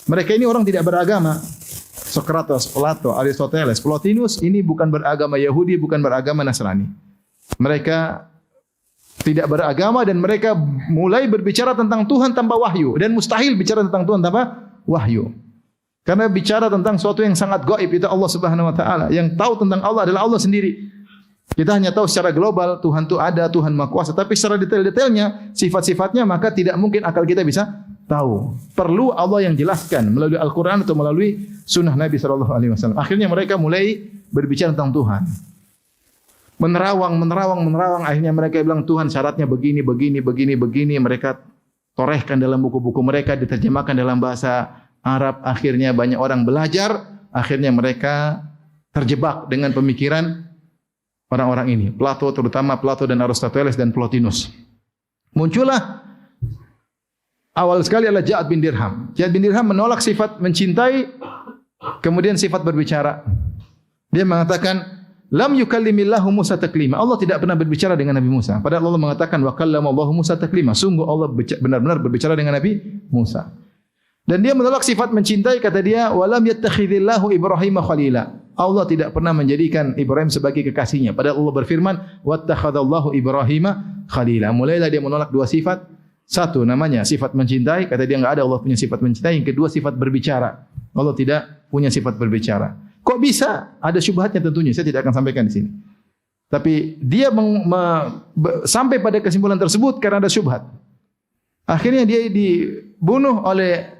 Mereka ini orang tidak beragama. Socrates, Plato, Aristoteles, Plotinus ini bukan beragama Yahudi, bukan beragama Nasrani. Mereka tidak beragama dan mereka mulai berbicara tentang Tuhan tanpa wahyu dan mustahil bicara tentang Tuhan tanpa wahyu. Karena bicara tentang sesuatu yang sangat gaib itu Allah Subhanahu wa taala. Yang tahu tentang Allah adalah Allah sendiri. Kita hanya tahu secara global Tuhan itu ada, Tuhan Maha Kuasa, tapi secara detail-detailnya, sifat-sifatnya maka tidak mungkin akal kita bisa tahu. Perlu Allah yang jelaskan melalui Al-Qur'an atau melalui sunnah Nabi sallallahu alaihi wasallam. Akhirnya mereka mulai berbicara tentang Tuhan. Menerawang, akhirnya mereka bilang Tuhan syaratnya begini. Mereka torehkan dalam buku-buku mereka, diterjemahkan dalam bahasa Arab. Akhirnya banyak orang belajar, akhirnya mereka terjebak dengan pemikiran orang-orang ini. Plato, terutama Plato dan Aristoteles dan Plotinus. Muncullah awal sekali adalah Ja'ad bin Dirham. Ja'ad bin Dirham menolak sifat mencintai, kemudian sifat berbicara. Dia mengatakan, lam yukallimillahu Musa taklima. Allah tidak pernah berbicara dengan Nabi Musa. Padahal Allah mengatakan, wa kallamallahu Musa taklima. Sungguh Allah benar-benar berbicara dengan Nabi Musa. Dan dia menolak sifat mencintai, kata dia, walam yattakhidillahu Ibrahim khalila. Allah tidak pernah menjadikan Ibrahim sebagai kekasihnya. Padahal Allah berfirman, wattakhadallahu Ibrahim khalila. Mulailah dia menolak dua sifat. Satu namanya sifat mencintai, kata dia enggak ada Allah punya sifat mencintai. Yang kedua sifat berbicara. Allah tidak punya sifat berbicara. Kok bisa? Ada syubhatnya tentunya. Saya tidak akan sampaikan di sini. Tapi dia sampai pada kesimpulan tersebut karena ada syubhat. Akhirnya dia dibunuh oleh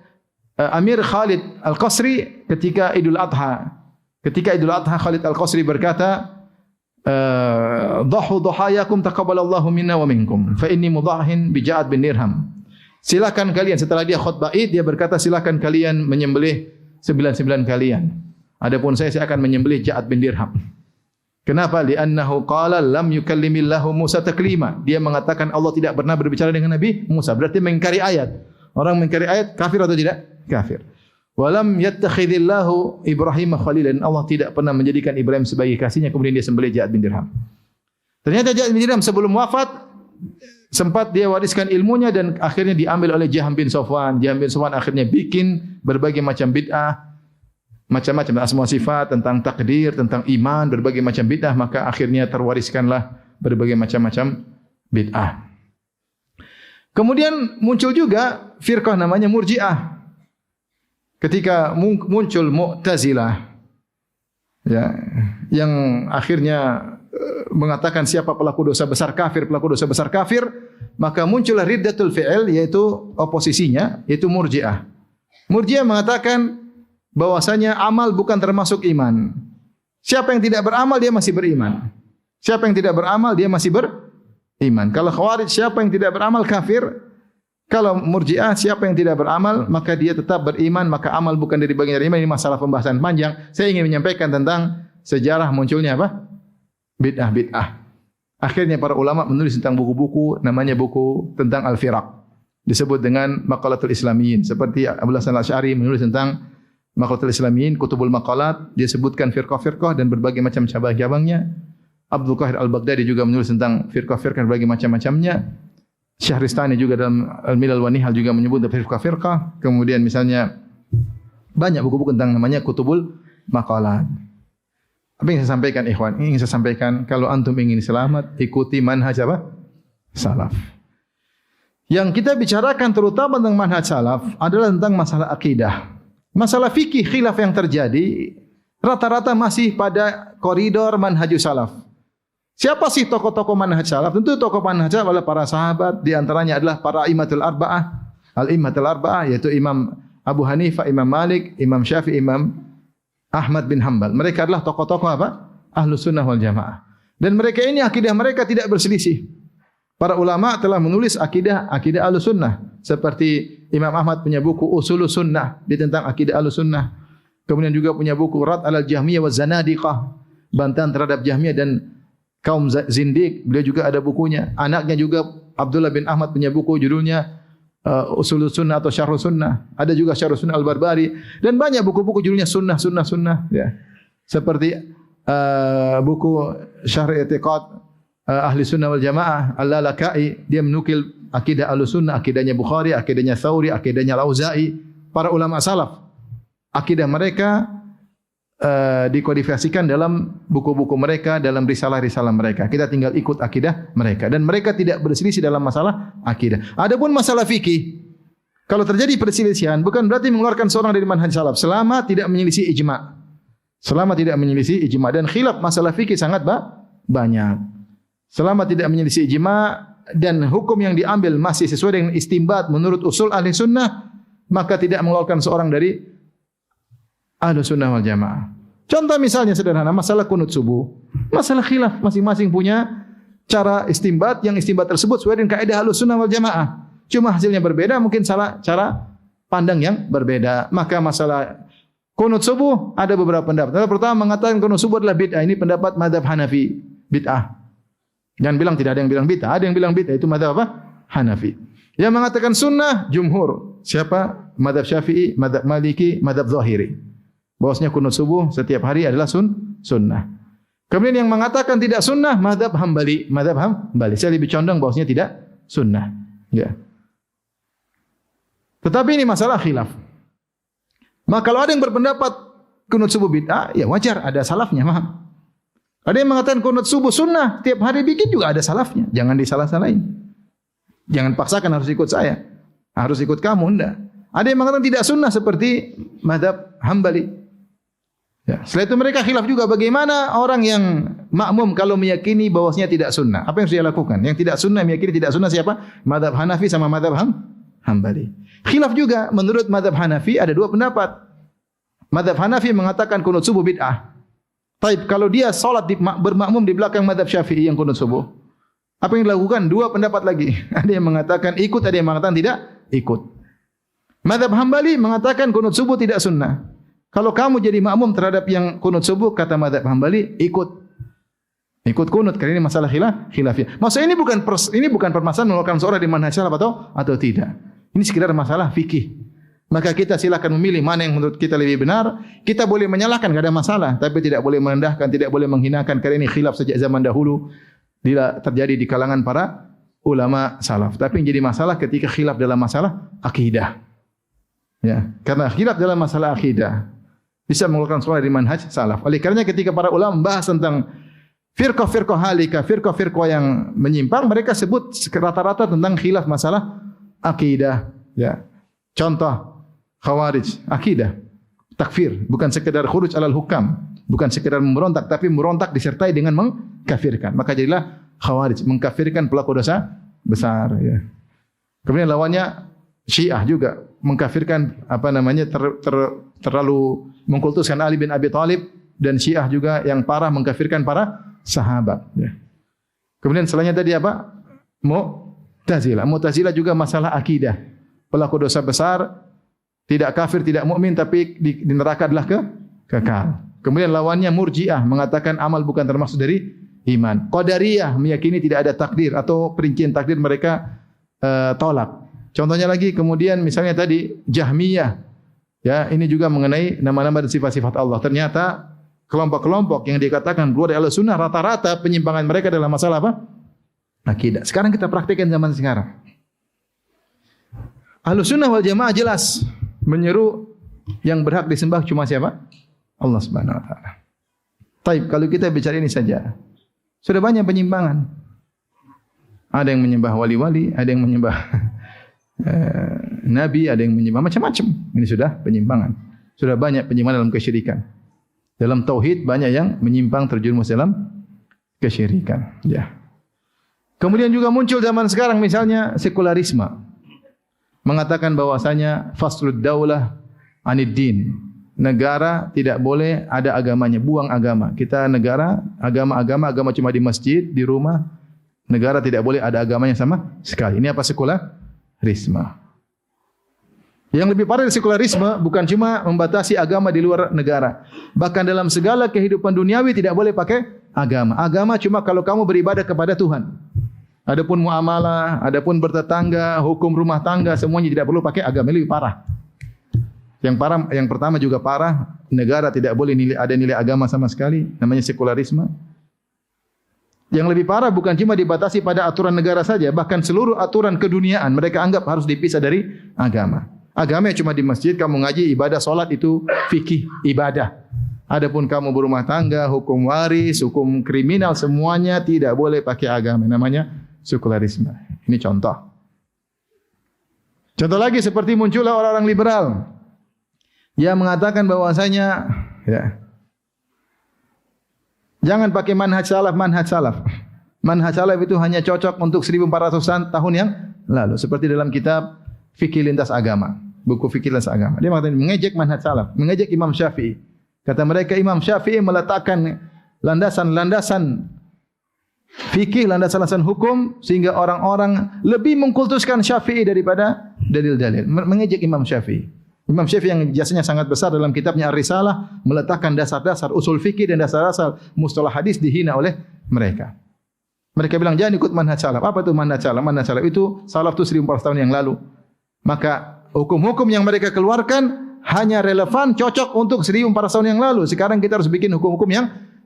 Amir Khalid Al-Qasri ketika Idul Adha. Ketika Idul Adha Khalid Al-Qasri berkata, "Dhahu dhahayakum taqabbalallahu minna wa minkum, fa inni mudhahin bi Ja'ad bin Dirham." Silakan kalian, setelah dia khutbah Id, dia berkata silakan kalian menyembelih 99 kalian. Adapun saya akan menyembelih Ja'ad bin Dirham. Kenapa? Li'annahu qala lam yukallimillahu Musa taklima. Dia mengatakan Allah tidak pernah berbicara dengan Nabi Musa. Berarti mengingkari ayat. Orang mengingkari ayat kafir atau tidak? Kafir. Walam yattakhidillahu Ibrahim khalilan. Allah tidak pernah menjadikan Ibrahim sebagai kasihnya, kemudian dia sembelih Ja'ad bin Dirham. Ternyata Ja'ad bin Dirham sebelum wafat sempat dia wariskan ilmunya dan akhirnya diambil oleh Jaham bin Safwan. Jaham bin Safwan akhirnya bikin berbagai macam bid'ah, macam-macam asma sifat, tentang takdir, tentang iman, berbagai macam bid'ah, maka akhirnya terwariskanlah berbagai macam-macam bid'ah. Kemudian muncul juga firqah namanya Murji'ah. Ketika muncul Mu'tazilah, ya, yang akhirnya mengatakan siapa pelaku dosa besar kafir, maka muncullah riddatul fi'il, yaitu oposisinya, yaitu Murji'ah. Murji'ah mengatakan bahwasanya amal bukan termasuk iman. Siapa yang tidak beramal dia masih beriman. Siapa yang tidak beramal dia masih beriman. Kalau Khawarij siapa yang tidak beramal kafir. Kalau Murji'ah siapa yang tidak beramal maka dia tetap beriman, maka amal bukan dari bagian dari iman. Ini masalah pembahasan panjang. Saya ingin menyampaikan tentang sejarah munculnya apa? Bid'ah. Akhirnya para ulama menulis tentang buku-buku, namanya buku tentang al-firaq. Disebut dengan Maqalatul Islamiyin. Seperti Abdul Hasan Al-Asy'ari menulis tentang Maqalatul Islamiyin, Kutubul Maqalat, dia sebutkan firqah-firqah dan berbagai macam cabang-cabangnya. Abdul Qahir Al-Baghdadi juga menulis tentang firqah-firqah berbagai macam-macamnya. Syahristani juga dalam Al-Milal wa Nihal juga menyebut firqah-firqah. Kemudian misalnya banyak buku-buku tentang namanya Kutubul Maqalat. Apa yang saya sampaikan ikhwan? Ingin saya sampaikan kalau antum ingin selamat ikuti manhaj apa? Salaf. Yang kita bicarakan terutama tentang manhaj salaf adalah tentang masalah akidah. Masalah fikih khilaf yang terjadi rata-rata masih pada koridor manhajus salaf. Siapa sih tokoh-tokoh manhaj salaf? Tentu tokoh manhaj salaf adalah para sahabat, di antaranya adalah para a'immatul arba'ah, al-a'immatul arba'ah yaitu Imam Abu Hanifah, Imam Malik, Imam Syafi'i, Imam Ahmad bin Hanbal. Mereka adalah tokoh-tokoh apa? Ahlus sunnah wal jamaah. Dan mereka ini akidah mereka tidak berselisih. Para ulama telah menulis akidah Ahlus sunnah. Seperti Imam Ahmad punya buku Usulus Sunnah, dia tentang akidah Ahlus sunnah. Kemudian juga punya buku Rad alal Jahmiyah wa Zanadiqah, bantahan terhadap Jahmiyah dan kaum zindik. Beliau juga ada bukunya. Anaknya juga Abdullah bin Ahmad punya buku judulnya Usulus Sunnah atau Syarhus Sunnah. Ada juga Syarhus Sunnah Al-Barbari dan banyak buku-buku judulnya sunnah ya. Seperti buku Syarh I'tiqad Ahli Sunnah wal Jamaah Al-Lalaka'i, dia menukil akidah Ahlus Sunnah, akidahnya Bukhari, akidahnya Tsauri, akidahnya Al-Auza'i, para ulama salaf. Akidah mereka dikodifikasikan dalam buku-buku mereka, dalam risalah-risalah mereka. Kita tinggal ikut akidah mereka dan mereka tidak berselisih dalam masalah akidah. Adapun masalah fikih, kalau terjadi perselisihan bukan berarti mengeluarkan seorang dari manhaj salaf selama tidak menyelisih ijma'. Selama tidak menyelisih ijma' dan khilaf masalah fikih sangat banyak. Selama tidak menyelisih ijma' dan hukum yang diambil masih sesuai dengan istinbat menurut usul ahli sunnah, maka tidak mengeluarkan seorang dari ahli sunnah wal jamaah. Contoh misalnya sederhana, masalah kunut subuh. Masalah khilaf, masing-masing punya cara istinbat, yang istinbat tersebut sesuai dengan kaidah ahli sunnah wal jamaah. Cuma hasilnya berbeda, mungkin salah cara pandang yang berbeda. Maka masalah kunut subuh ada beberapa pendapat. Yang pertama mengatakan kunut subuh adalah bid'ah. Ini pendapat mazhab Hanafi, bid'ah. Jangan bilang tidak ada yang bilang bid'ah, ada yang bilang bid'ah, itu mazhab apa? Hanafi. Yang mengatakan sunnah jumhur. Siapa? Mazhab Syafi'i, mazhab Maliki, mazhab Zahiri. Bahwasanya kunut subuh setiap hari adalah sunnah. Kemudian yang mengatakan tidak sunnah mazhab Hambali, mazhab Hambali. Saya lebih condong bahwasanya tidak sunnah. Ya. Tetapi ini masalah khilaf. Maka kalau ada yang berpendapat kunut subuh bid'ah, ya wajar, ada salafnya, paham? Ada yang mengatakan kunut subuh sunnah, tiap hari bikin juga ada salafnya. Jangan disalah-salahin. Jangan paksakan harus ikut saya. Harus ikut kamu, enggak. Ada yang mengatakan tidak sunnah seperti mazhab Hambali. Ya. Setelah itu mereka khilaf juga bagaimana orang yang makmum kalau meyakini bahwasanya tidak sunnah. Apa yang harus dia lakukan? Yang tidak sunnah meyakini tidak sunnah siapa? Mazhab Hanafi sama mazhab Hambali. Khilaf juga menurut mazhab Hanafi ada dua pendapat. Mazhab Hanafi mengatakan kunut subuh bid'ah. Taib, kalau dia salat bermakmum di belakang mazhab Syafi'i yang kunut subuh, apa yang dilakukan? Dua pendapat lagi. Ada yang mengatakan ikut, ada yang mengatakan tidak ikut. Mazhab Hambali mengatakan kunut subuh tidak sunnah. Kalau kamu jadi makmum terhadap yang kunut subuh, kata mazhab Hambali, ikut kunut, karena ini masalah khilafiyah. Maksudnya ini bukan permasalahan mengeluarkan seorang di manhaj salaf atau tidak. Ini sekedar masalah fikih. Maka kita silakan memilih mana yang menurut kita lebih benar. Kita boleh menyalahkan, tidak ada masalah. Tapi tidak boleh merendahkan, tidak boleh menghinakan. Karena ini khilaf sejak zaman dahulu. Bila terjadi di kalangan para ulama salaf. Tapi yang jadi masalah ketika khilaf dalam masalah akidah. Ya, karena khilaf dalam masalah akidah bisa mengeluarkan seorang dari manhaj salaf. Oleh karenanya ketika para ulama membahas tentang firqah-firqah halika, firqah-firqah yang menyimpang, mereka sebut rata-rata tentang khilaf masalah akidah. Ya, contoh Khawarij, akidah, takfir, bukan sekedar khuruj alal hukam, bukan sekedar memberontak, tapi memberontak disertai dengan mengkafirkan. Maka jadilah Khawarij, mengkafirkan pelaku dosa besar. Ya. Kemudian lawannya Syiah juga mengkafirkan terlalu mengkultuskan Ali bin Abi Thalib, dan Syiah juga yang parah mengkafirkan para sahabat. Ya. Kemudian selainnya tadi apa? Mu'tazilah. Mu'tazilah juga masalah akidah, pelaku dosa besar. Tidak kafir, tidak mukmin, tapi di neraka adalah kekal. Kemudian lawannya Murji'ah, mengatakan amal bukan termasuk dari iman. Qadariyah meyakini tidak ada takdir atau perincian takdir, mereka tolak. Contohnya lagi kemudian misalnya tadi Jahmiyah. Ya, ini juga mengenai nama-nama dan sifat-sifat Allah. Ternyata kelompok-kelompok yang dikatakan keluar dari Ahlussunnah, rata-rata penyimpangan mereka dalam masalah apa? Akidah. Sekarang kita praktikkan zaman sekarang. Ahlussunnah wal Jamaah jelas menyeru yang berhak disembah cuma siapa? Allah Subhanahu wa taala. Taib, kalau kita bicara ini saja, sudah banyak penyimpangan. Ada yang menyembah wali-wali, ada yang menyembah nabi, ada yang menyembah macam-macam. Ini sudah penyimpangan. Sudah banyak penyimpangan dalam kesyirikan. Dalam tauhid banyak yang menyimpang terjerumus dalam kesyirikan. Ya. Kemudian juga muncul zaman sekarang misalnya sekularisme. Mengatakan bahwasanya faslud daulah anid din. Negara tidak boleh ada agamanya, buang agama. Kita negara, agama cuma di masjid, di rumah. Negara tidak boleh ada agamanya sama sekali. Ini apa? Sekularisme. Yang lebih parah dari sekularisme bukan cuma membatasi agama di luar negara. Bahkan dalam segala kehidupan duniawi tidak boleh pakai agama. Agama cuma kalau kamu beribadah kepada Tuhan. Adapun muamalah, adapun bertetangga, hukum rumah tangga, semuanya tidak perlu pakai agama. Ini lebih parah. Yang pertama juga parah, negara tidak boleh ada nilai agama sama sekali, namanya sekularisme. Yang lebih parah bukan cuma dibatasi pada aturan negara saja, bahkan seluruh aturan keduniaan mereka anggap harus dipisah dari agama. Agama cuma di masjid, kamu ngaji, ibadah, solat itu fikih, ibadah. Adapun kamu berumah tangga, hukum waris, hukum kriminal, semuanya tidak boleh pakai agama. Namanya sekularisme. Ini contoh. Contoh lagi seperti muncullah orang-orang liberal yang mengatakan bahwasanya jangan pakai manhaj salaf. Manhaj salaf itu hanya cocok untuk 1400 tahun yang lalu. Seperti dalam kitab Fikih Lintas Agama, buku Fikih Lintas Agama. Dia mengatakan mengejek manhaj salaf, mengejek Imam Syafi'i. Kata mereka Imam Syafi'i meletakkan landasan-landasan fikih, landasan-landasan hukum sehingga orang-orang lebih mengkultuskan Syafi'i daripada dalil-dalil. Mengejek Imam Syafi'i. Imam Syafi'i yang jasanya sangat besar dalam kitabnya Ar-Risalah meletakkan dasar-dasar usul fikih dan dasar-dasar mustalah hadis dihina oleh mereka. Mereka bilang jangan ikut manhaj salaf. Apa itu manhaj salaf? Manhaj salaf itu salaf itu 1400 tahun yang lalu. Maka hukum-hukum yang mereka keluarkan hanya relevan, cocok untuk 1400 tahun yang lalu. Sekarang kita harus bikin hukum-hukum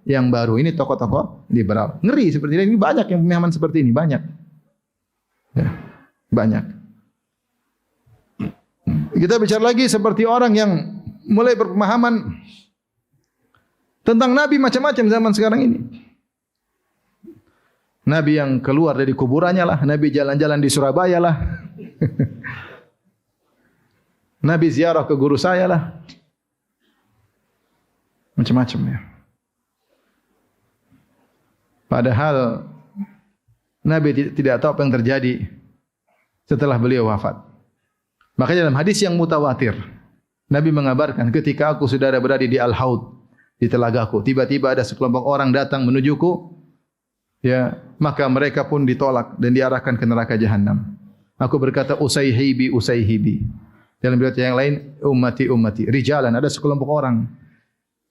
yang baru. Ini tokoh-tokoh liberal. Ngeri seperti ini. Banyak yang pemahaman seperti ini. Banyak. Ya, banyak. Kita bicara lagi seperti orang yang mulai berpemahaman tentang Nabi macam-macam zaman sekarang ini. Nabi yang keluar dari kuburannya lah. Nabi jalan-jalan di Surabaya lah. Nabi ziarah ke guru saya lah. Macam-macam ya. Padahal Nabi tidak tahu apa yang terjadi setelah beliau wafat. Makanya dalam hadis yang mutawatir, Nabi mengabarkan ketika aku sudah berada di Al-Haud, di telagaku, tiba-tiba ada sekelompok orang datang menujuku, ya, maka mereka pun ditolak dan diarahkan ke neraka jahanam. Aku berkata, Usayhibi, Usayhibi. Dalam riwayat yang lain, ummati, ummati. Rijalan, ada sekelompok orang.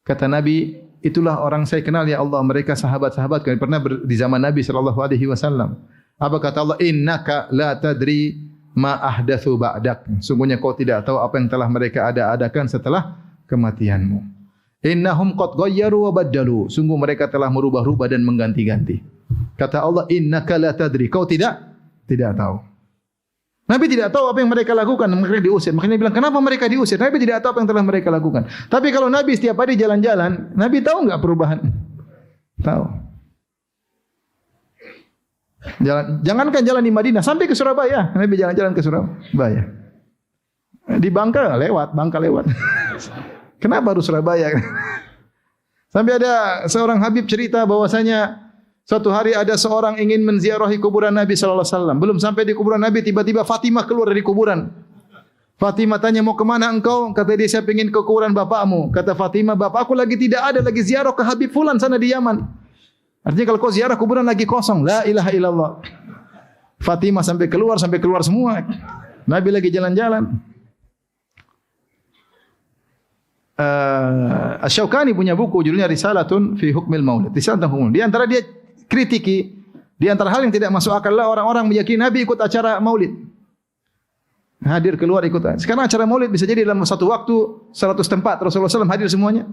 Kata Nabi, itulah orang saya kenal ya Allah, mereka sahabat-sahabat kami pernah di zaman Nabi sallallahu alaihi wasallam. Apa kata Allah? Innaka la tadri ma ahdatsu ba'dak. Sungguhnya kau tidak tahu apa yang telah mereka adakan setelah kematianmu. Innahum qad ghayyaru wa baddalu. Sungguh mereka telah merubah-rubah dan mengganti-ganti. Kata Allah, innaka la tadri. Kau tidak tahu. Nabi tidak tahu apa yang mereka lakukan, mereka diusir. Makanya dia bilang, kenapa mereka diusir? Nabi tidak tahu apa yang telah mereka lakukan. Tapi kalau Nabi setiap hari jalan-jalan, Nabi tahu enggak perubahan? Tahu. Jangankan jalan di Madinah, sampai ke Surabaya. Nabi jalan-jalan ke Surabaya. Di Bangka lewat. Kenapa harus Surabaya? Sampai ada seorang Habib cerita bahwasanya suatu hari ada seorang ingin menziarahi kuburan Nabi sallallahu alaihi wasallam. Belum sampai di kuburan Nabi, tiba-tiba Fatimah keluar dari kuburan. Fatimah tanya, mau kemana engkau? Kata dia, saya ingin ke kuburan bapakmu. Kata Fatimah, bapakku lagi tidak ada, lagi ziarah ke Habib Fulan sana di Yaman. Artinya kalau kau ziarah kuburan lagi kosong. La ilaha illallah. Fatimah sampai keluar semua. Nabi lagi jalan-jalan. Asy-Syaukani punya buku judulnya Risalatun fi Hukmil Maulid. Risalah tentang Maulid. Di antara dia kritiki, di antara hal yang tidak masuk akal adalah orang-orang meyakini Nabi ikut acara Maulid. Hadir keluar ikut. Sekarang acara Maulid bisa jadi dalam satu waktu 100 tempat Rasulullah SAW hadir semuanya.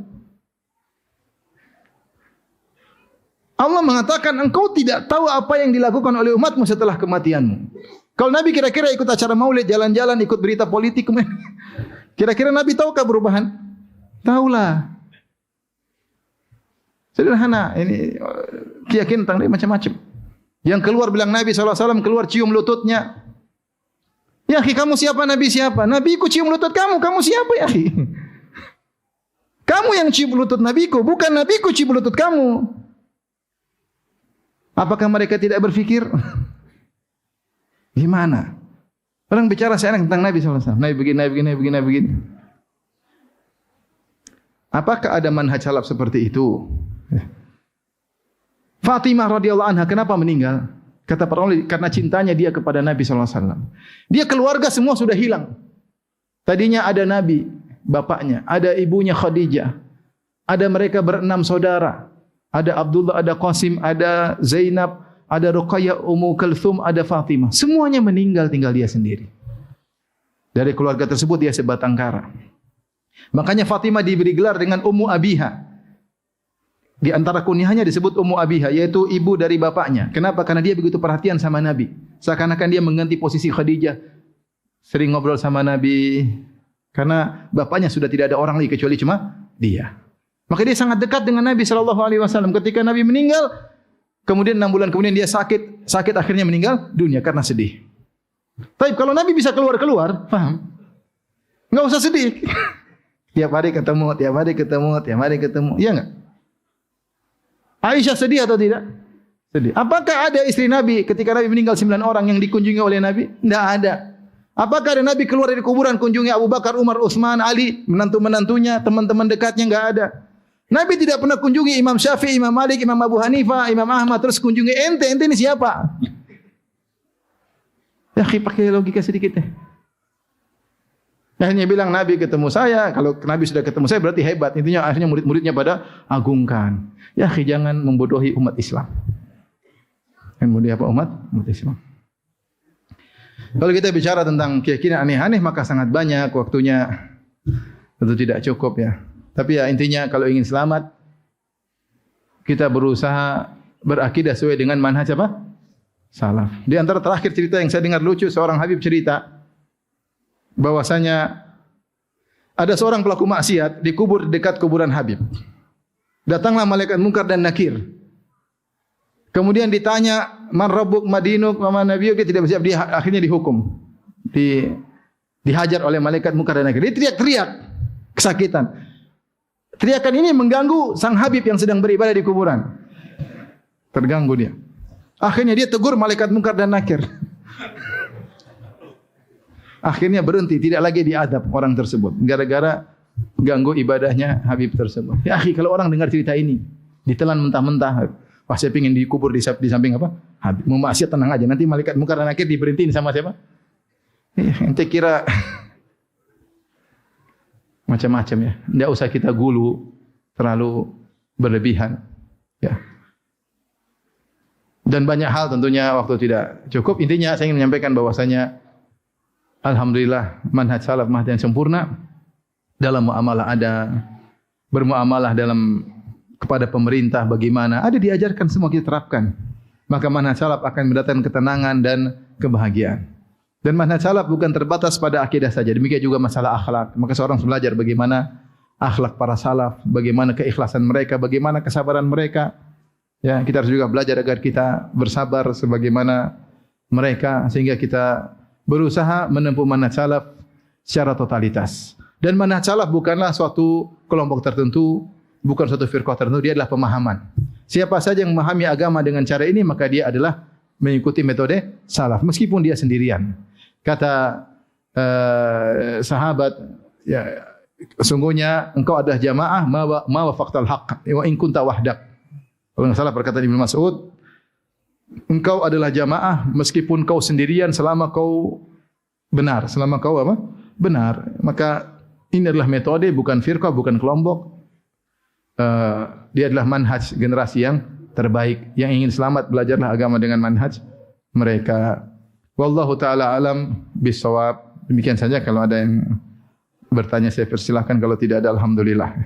Allah mengatakan engkau tidak tahu apa yang dilakukan oleh umatmu setelah kematianmu. Kalau Nabi kira-kira ikut acara Maulid, jalan-jalan, ikut berita politik, kira-kira Nabi tahukah perubahan? Tahulah. Sederhana, ini keyakinan tentang dia macam-macam. Yang keluar bilang Nabi SAW keluar cium lututnya. Ya akhi, kamu siapa? Nabi siapa? Nabi ku cium lutut kamu. Kamu siapa ya akhi? Kamu yang cium lutut Nabiku, bukan Nabiku cium lutut kamu. Apakah mereka tidak berfikir? Gimana? Orang bicara seenak tentang Nabi SAW. Nabi begini. Apakah ada manhaj salaf seperti itu? Fatimah radhiyallahu anha kenapa meninggal? Kata para ulama karena cintanya dia kepada Nabi sallallahu alaihi wasallam. Dia keluarga semua sudah hilang. Tadinya ada Nabi, bapaknya, ada ibunya Khadijah. Ada mereka berenam saudara. Ada Abdullah, ada Qasim, ada Zainab, ada Ruqayyah, Ummu Kulthum, ada Fatimah. Semuanya meninggal, tinggal dia sendiri. Dari keluarga tersebut dia sebatang kara. Makanya Fatimah diberi gelar dengan Ummu Abiha. Di antara kunyahnya disebut Ummu Abiha, yaitu ibu dari bapaknya. Kenapa? Karena dia begitu perhatian sama Nabi. Seakan-akan dia mengganti posisi Khadijah. Sering ngobrol sama Nabi. Karena bapaknya sudah tidak ada orang lagi kecuali cuma dia. Maka dia sangat dekat dengan Nabi SAW. Ketika Nabi meninggal, kemudian 6 bulan kemudian dia sakit akhirnya meninggal dunia karena sedih. Tapi kalau Nabi bisa keluar, paham? Enggak usah sedih. Tiap hari ketemu. Iya enggak? Aisyah sedih atau tidak? Sedih. Apakah ada istri Nabi ketika Nabi meninggal 9 orang yang dikunjungi oleh Nabi? Tidak ada. Apakah ada Nabi keluar dari kuburan kunjungi Abu Bakar, Umar, Utsman, Ali, menantu-menantunya, teman-teman dekatnya? Enggak ada. Nabi tidak pernah kunjungi Imam Syafi'i, Imam Malik, Imam Abu Hanifah, Imam Ahmad, terus kunjungi ente ini siapa? Ya, pakai logika sedikit deh. Akhirnya bilang Nabi ketemu saya, kalau Nabi sudah ketemu saya berarti hebat. Intinya akhirnya murid-muridnya pada agungkan. Ya, jangan membodohi umat Islam. Membodohi apa umat Islam. Kalau kita bicara tentang keyakinan aneh-aneh maka sangat banyak, waktunya tentu tidak cukup ya. Tapi ya intinya kalau ingin selamat kita berusaha berakidah sesuai dengan manhaj apa? Salaf. Di antara terakhir cerita yang saya dengar lucu, seorang Habib cerita bahwasanya ada seorang pelaku maksiat dikubur dekat kuburan Habib. Datanglah malaikat Munkar dan Nakir. Kemudian ditanya, "Man rabbuk madinuk wa man nabiyuk?" Dia tidak bersiap, dia akhirnya dihukum. Dihajar oleh malaikat Munkar dan Nakir. Dia teriak-teriak kesakitan. Teriakan ini mengganggu sang Habib yang sedang beribadah di kuburan. Terganggu dia. Akhirnya dia tegur malaikat Munkar dan Nakir. Akhirnya berhenti, tidak lagi diadab orang tersebut gara-gara ganggu ibadahnya Habib tersebut. Ya akhi, kalau orang dengar cerita ini ditelan mentah-mentah, wah saya ingin dikubur di samping apa? Habib. Mau maksiat tenang aja, nanti malaikat Munkar dan Nakir diberhentiin sama siapa? Ente kira macam-macam ya. Tidak usah kita gulu terlalu berlebihan. Ya. Dan banyak hal tentunya waktu tidak cukup. Intinya saya ingin menyampaikan bahwasanya alhamdulillah manhaj salaf manhaj yang sempurna. Dalam muamalah ada, bermuamalah dalam kepada pemerintah bagaimana, ada diajarkan semua kita terapkan. Maka manhaj salaf akan mendatangkan ketenangan dan kebahagiaan. Dan manhaj salaf bukan terbatas pada akidah saja, demikian juga masalah akhlak. Maka seorang harus belajar bagaimana akhlak para salaf, bagaimana keikhlasan mereka, bagaimana kesabaran mereka. Ya, kita harus juga belajar agar kita bersabar sebagaimana mereka sehingga kita berusaha menempuh manhaj salaf secara totalitas. Dan manhaj salaf bukanlah suatu kelompok tertentu, bukan suatu firqah tertentu, dia adalah pemahaman. Siapa saja yang memahami agama dengan cara ini, maka dia adalah mengikuti metode salaf, meskipun dia sendirian. Kata sahabat, ya, sesungguhnya engkau adalah jamaah ma wafaqtal haqq wa in kunta wahdak. Kalau enggak salah perkataan Ibnu Mas'ud, engkau adalah jamaah meskipun kau sendirian selama kau benar, selama kau apa? Benar. Maka ini adalah metode, bukan firqah, bukan kelompok. Dia adalah manhaj generasi yang terbaik. Yang ingin selamat, belajarlah agama dengan manhaj mereka. Wallahu ta'ala alam bisawab. Demikian saja, kalau ada yang bertanya saya persilahkan, kalau tidak ada alhamdulillah.